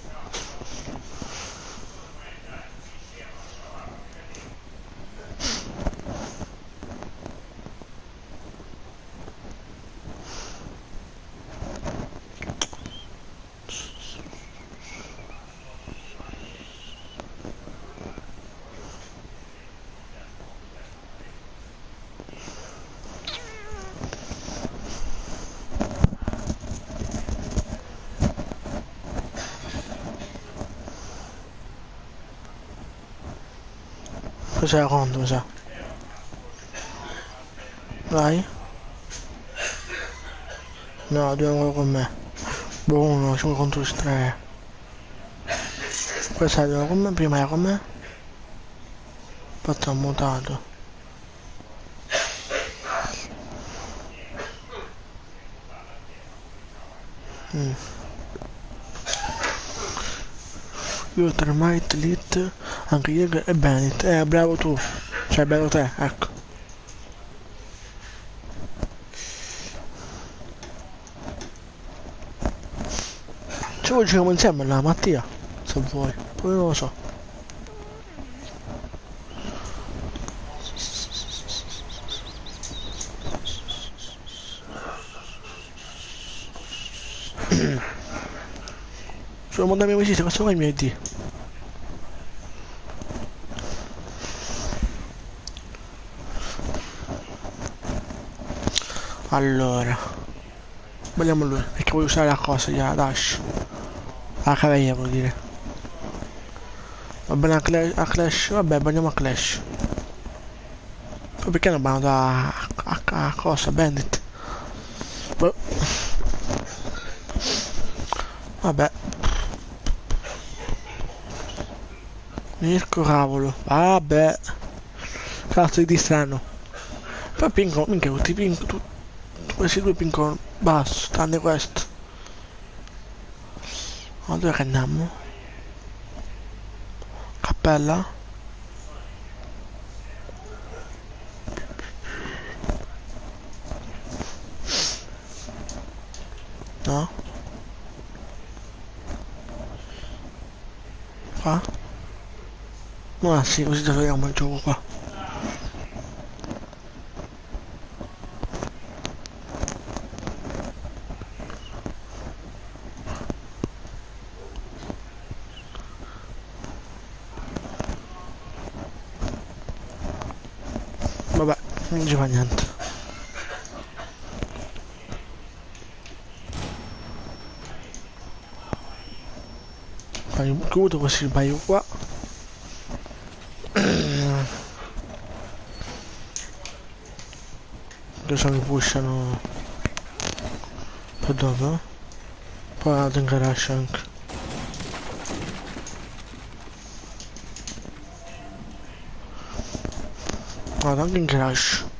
Cos'è la conto, mi sa? Vai. No, due ancora con me. Buono, 5 contro 3. Questa era con me, prima era con me. Poi ho mutato. Walter Might, Lit, anche Jäger e Bennett. Bravo tu. Cioè, bello te, ecco. Ci vuoi giochiamo insieme là, Mattia? Se vuoi. Poi non lo so. Sono mandare i miei amicizie, questo qua è il mio ID. Allora, vogliamo lui, perché voglio usare la cosa, la dash. La caviglia vuol dire. Va bene a Clash, vabbè, andiamo a Clash. Poi perché non vanno a cosa, Bandit? Boh. Vabbè. Mirko cavolo, vabbè. Cazzo di strano. Poi pinco, minchia, tutti pinco, questi due pincono basso, tranne questo. Ma dove che andiamo? Cappella? No? Qua? Ah sì, così giochiamo il gioco qua. Vabbè, non ci fa niente. chiudo così sbaglio qua. Adesso mi pushano per dove? Poi vado in garage anche. Vado anche in garage.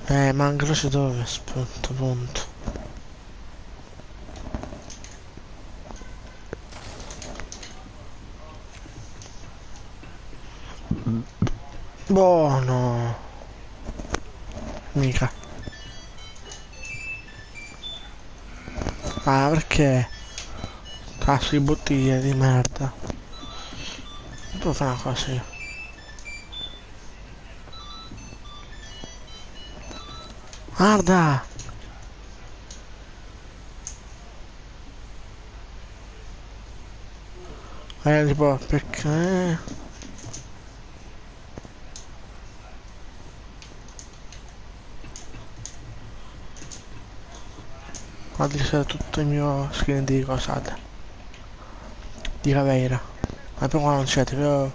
Ma in garage dove? Aspetta, punto. Buono. Mica. Ah, perché? Cazzo di bottiglie di merda. Devo fare una cosa io. Guarda! Tipo, perché? Guarda c'è tutto il mio screen di cosate. Di Caveira. Ma poi qua non c'è, tipo...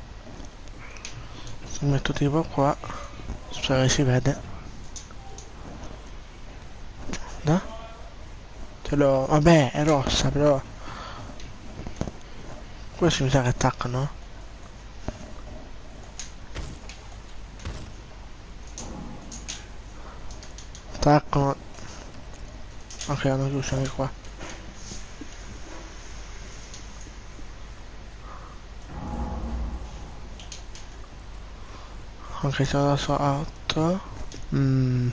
Mi metto tipo qua. Spero che si vede. Da? Ce l'ho... Vabbè, è rossa, però... Questo mi sa che attaccano. Attaccano. Ok, hanno chiuso anche qua. Ok, sono da sotto. Dove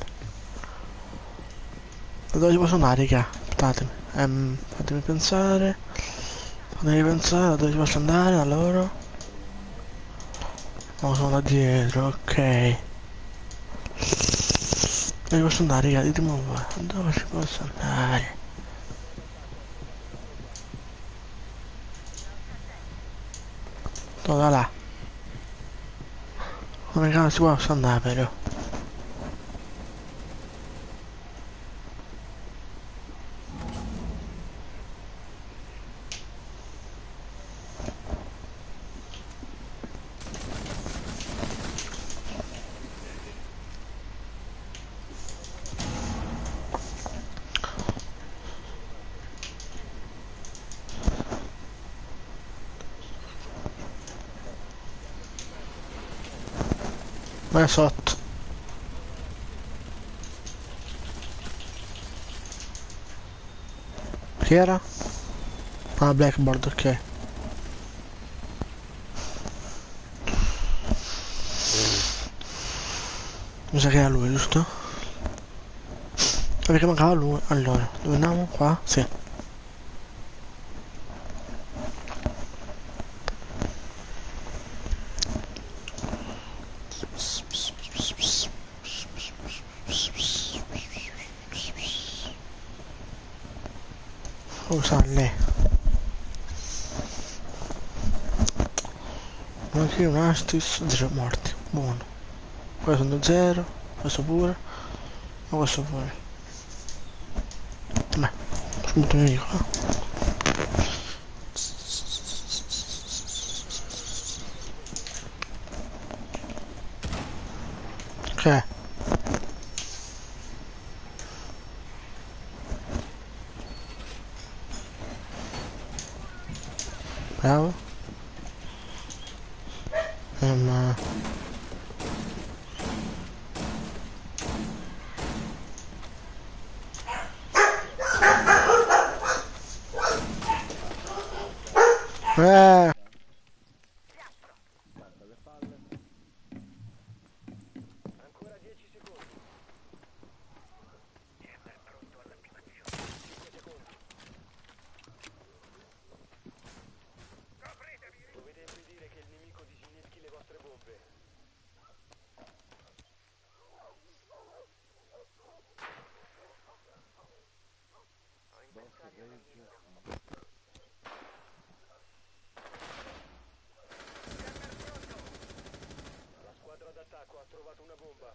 ci posso andare, raga? Aspettatemi. Fatemi pensare. Fatemi pensare dove ci posso andare, da loro. No, sono da dietro, ok. Dove posso andare, raga? Ditemi un po'. Dove ci posso andare? No, da là. Come cavolo si può andare, però? Ma è sotto. Chi era? Ah, Blackboard, ok. Mi sa che era lui, giusto? Perché mancava lui. Allora, dove andiamo? Qua? Sì. Usarle. Anche un Astis, 0 morti. Buono. Questo sono 0. Questo pure. Ma questo pure. Beh, subito mi dico. Ok. Bravo. Ehm... Eh, Guarda le palle. Ancora 10 secondi. Jammer pronto all'attivazione. 5 secondi. Dovete impedire che il nemico disinneschi le vostre bombe. Ho Boss inventario Rage. nemico. La squadra d'attacco ha trovato una bomba.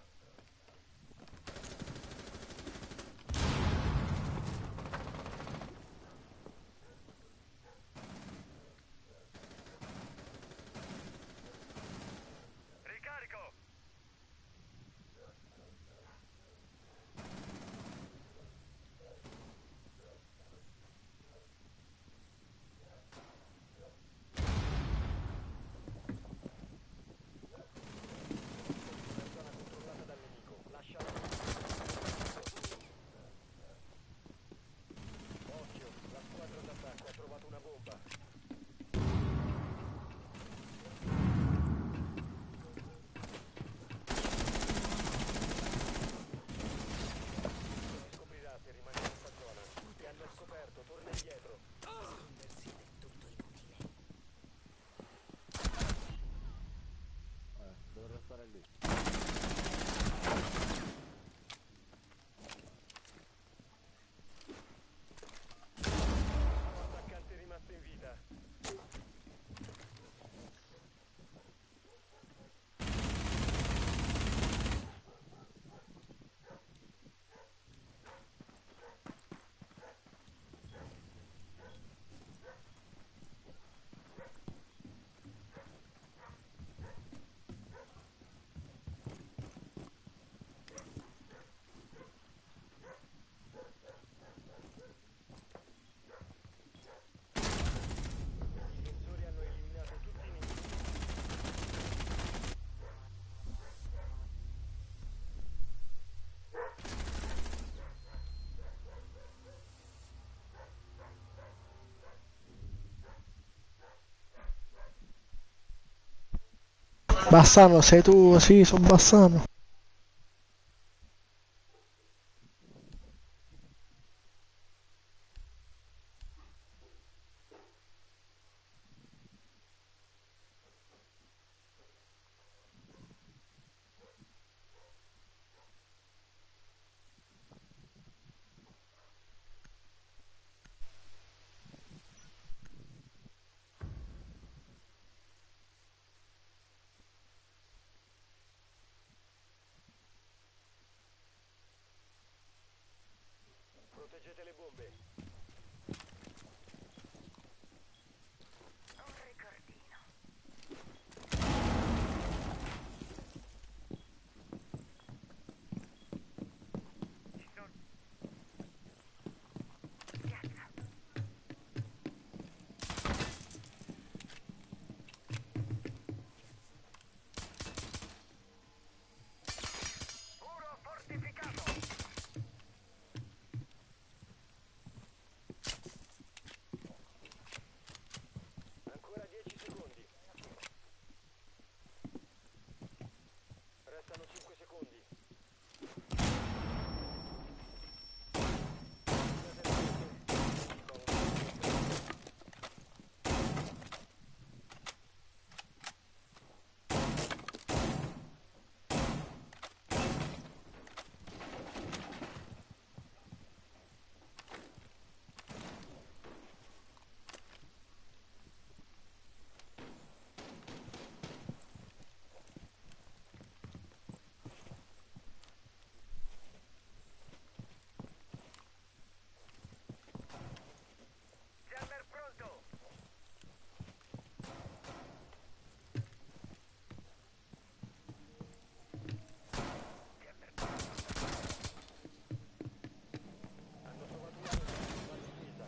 Bassano, sei tu? Sì, sono Bassano. Proteggete le bombe. Muro fortificato. Ancora 10 secondi. Restano 5 secondi. Jammer pronto. Hanno trovato una nuova difesa.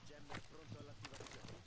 Jammer pronto all'attivazione.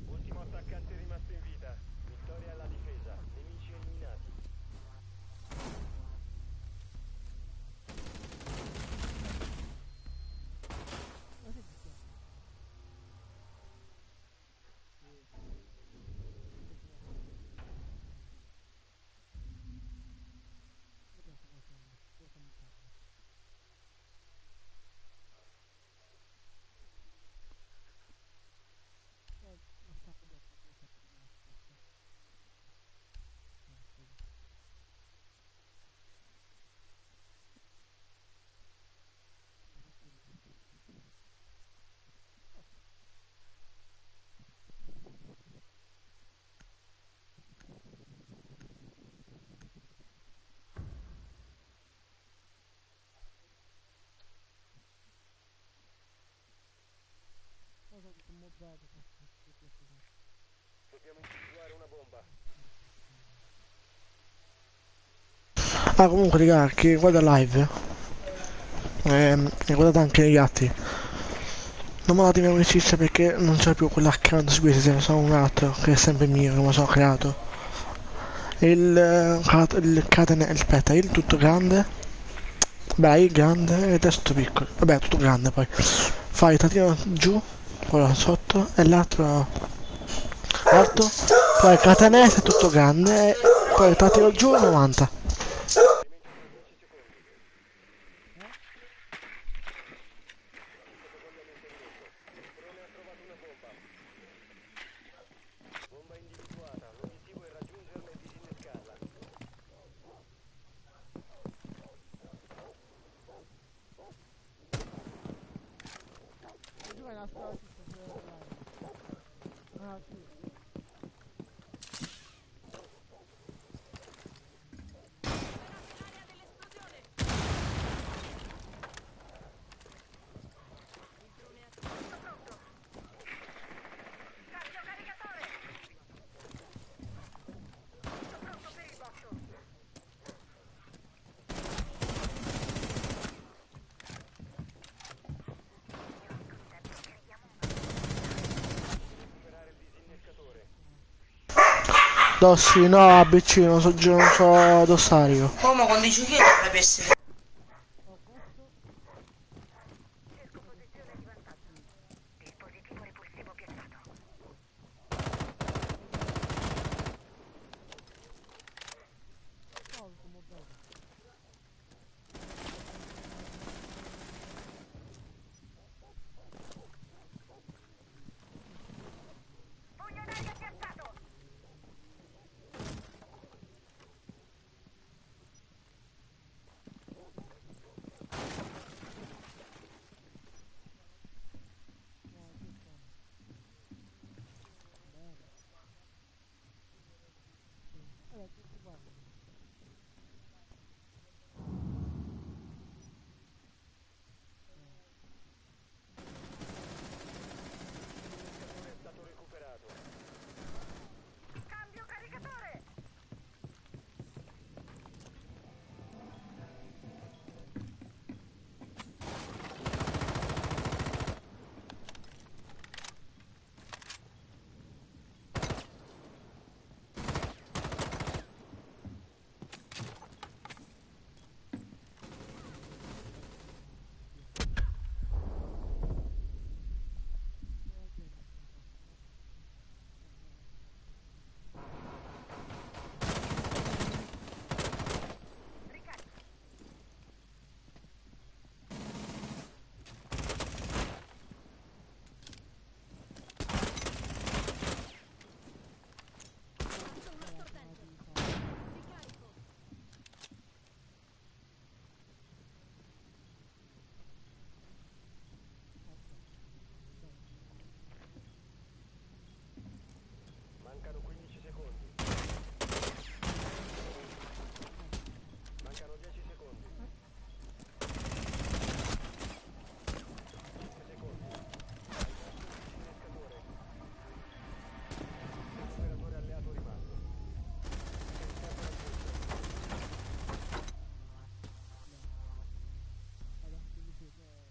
Ultimo attaccante rimasto in vita. Vittoria alla difesa. Nemici eliminati. Dobbiamo individuare una bomba. Ah, comunque, raga, chi guarda live, e guardate anche gli atti. Non me la teniamo amicizia perché non c'è più quell'account su cui se ne sono un altro, che è sempre mio, che me lo sono creato. Aspetta, il tutto grande. Beh, il grande ed è tutto piccolo. Vabbè, tutto grande poi. Fai tatino giù, quello sotto, e l'altro alto. Poi catenese tutto grande, e poi tatino giù 90. Rimanenti tra 10 secondi. Eh? 5 secondi all'inserimento. Il drone ha trovato una bomba. Bomba individuata. L'obiettivo è raggiungerla e disinnescarla. E dov'è la strada giusta per l'aereo? Ah, sì. Recuperare il disinnescatore. Dossi, no, ABC, non so dossario. Oh, ma quando dici che dovrebbe essere? Oh, questo? Oh, come bello. No, ci stanno. Bene. Sì. Tutti qua. Disinnescatore è stato recuperato. Mancano 15 secondi. Mancano 10 secondi. 5 secondi. Hai perso il disinnescatore. Un operatore alleato rimasto. Sei stato raggiunto. Allora, quindi sì, allora.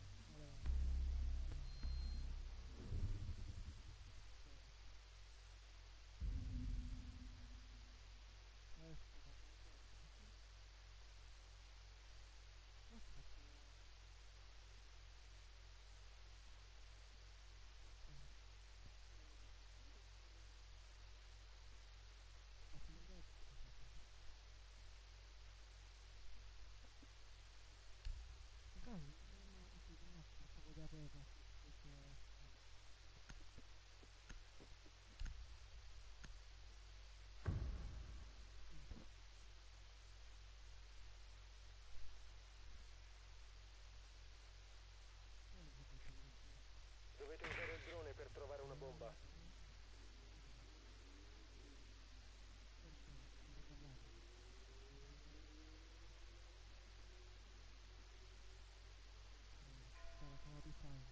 Dovete usare il drone per trovare una bomba. Sono di fare.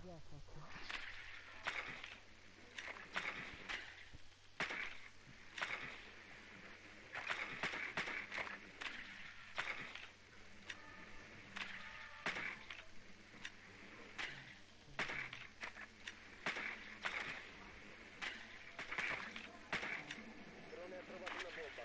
Chi ha fatto? Drone ha trovato una bomba.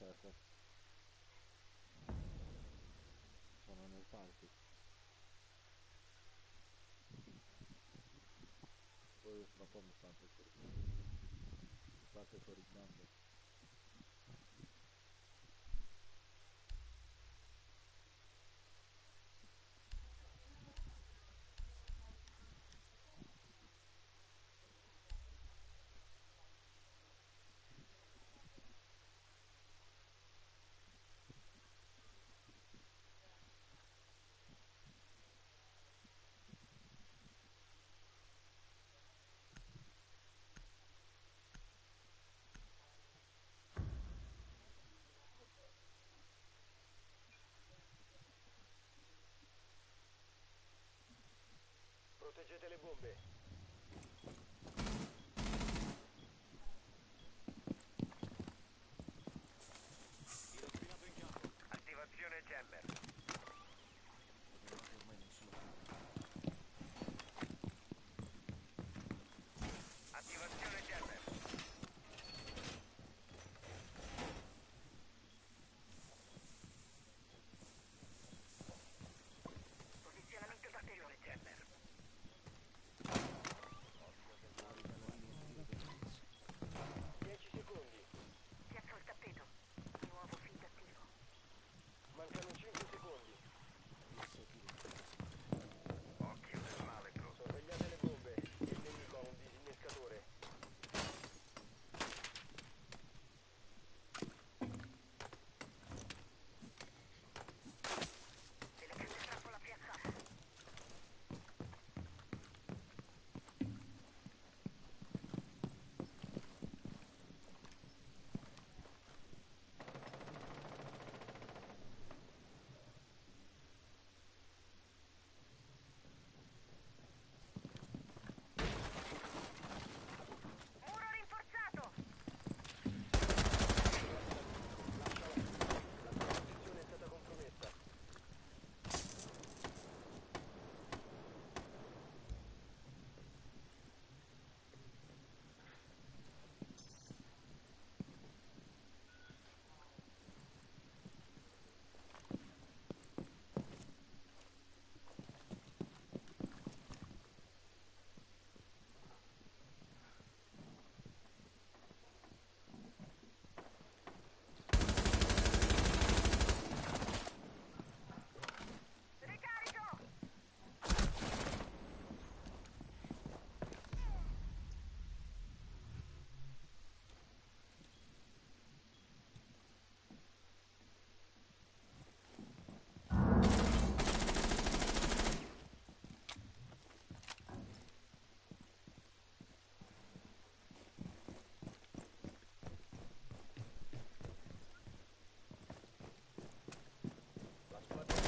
Perfetto. Sono nel party. Poi fra un po' mi state coricando. Proteggete le bombe. Attivazione Jammer. Attivazione Jammer. Posizionamento ulteriore Jammer. 10 secondi. Piazzo il tappeto. Nuovo feed attivo. Mancano 5 secondi. Occhio del male, bro. Sorvegliate le bombe. Il nemico ha un disinnescatore. Delicata trappola piazzata. Muro rinforzato! La tua posizione è stata compromessa. Ricarico! La squadra ha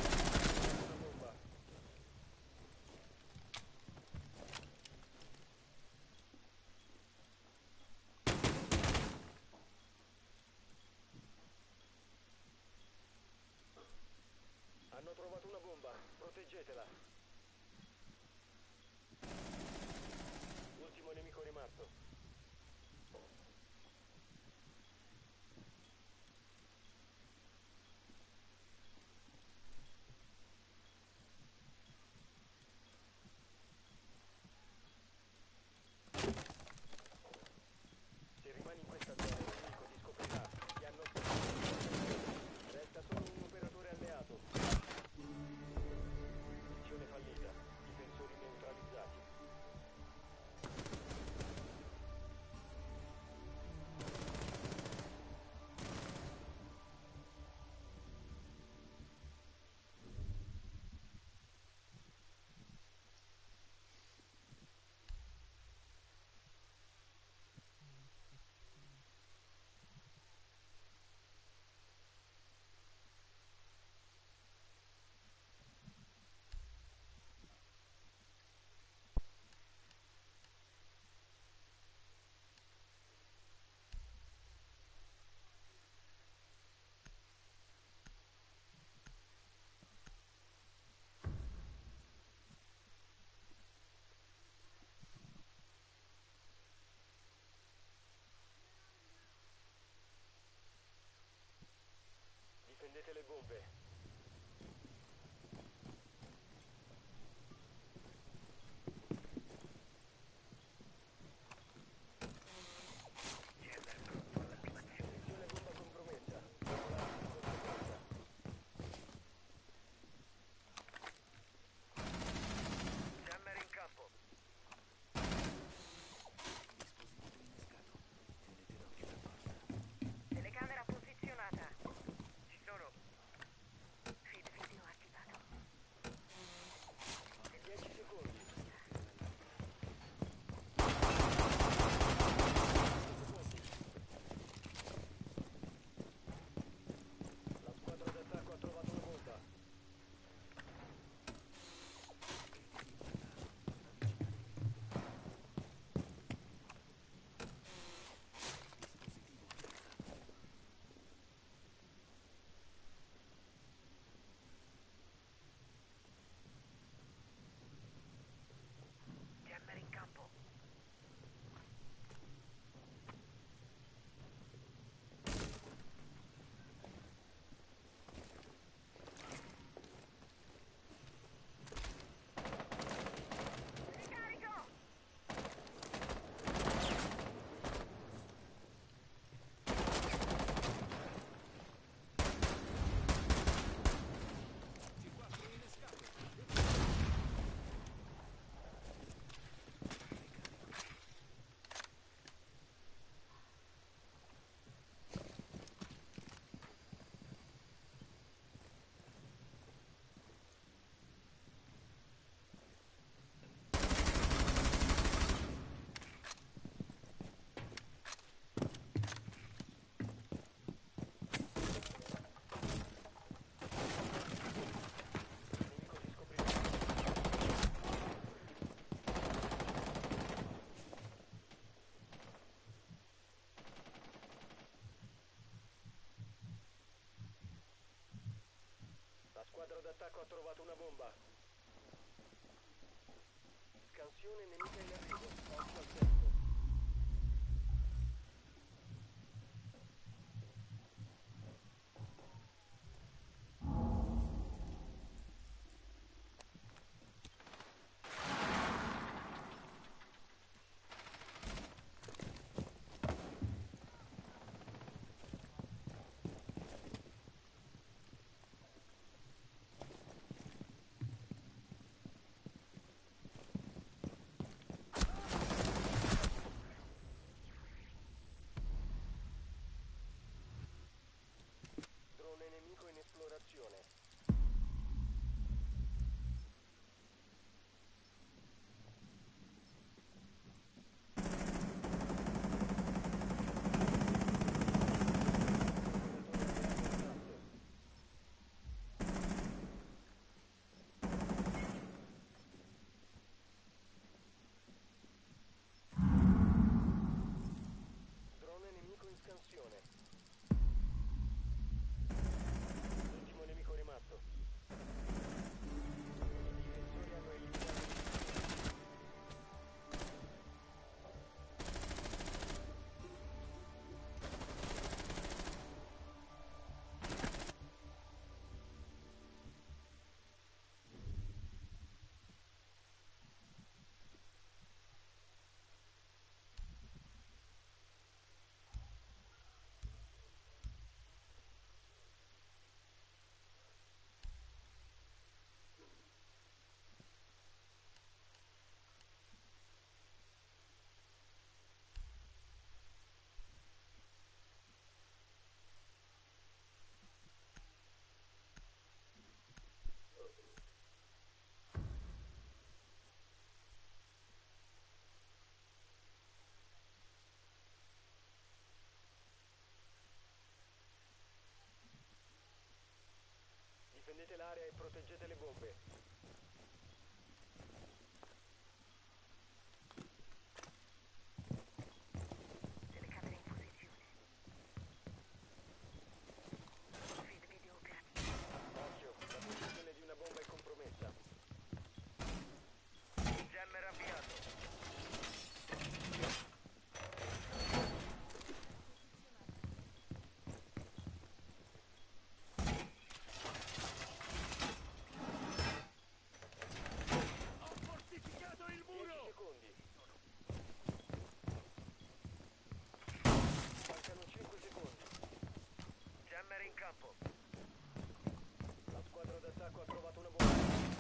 una bomba. Hanno trovato una bomba. Proteggetela. Ultimo nemico rimasto. Se rimani in questa zona il nemico ti scoprirà. Ti hanno sparato. Resta solo un operatore alleato. Posizione ha trovato una bomba. Scansione nemica in arrivo. Occhio al tempo. Drone nemico in esplorazione. Drone nemico in scansione. Ultimo nemico rimasto. I difensori hanno eliminato il Difendete l'area e proteggete le bombe. Telecamere in posizione. Feed video operativo. Occhio, la posizione di una bomba è compromessa. Jammer avviato. Ho fortificato il muro! 10 secondi. Mancano 5 secondi. Jammer in campo. La squadra d'attacco ha trovato una bomba.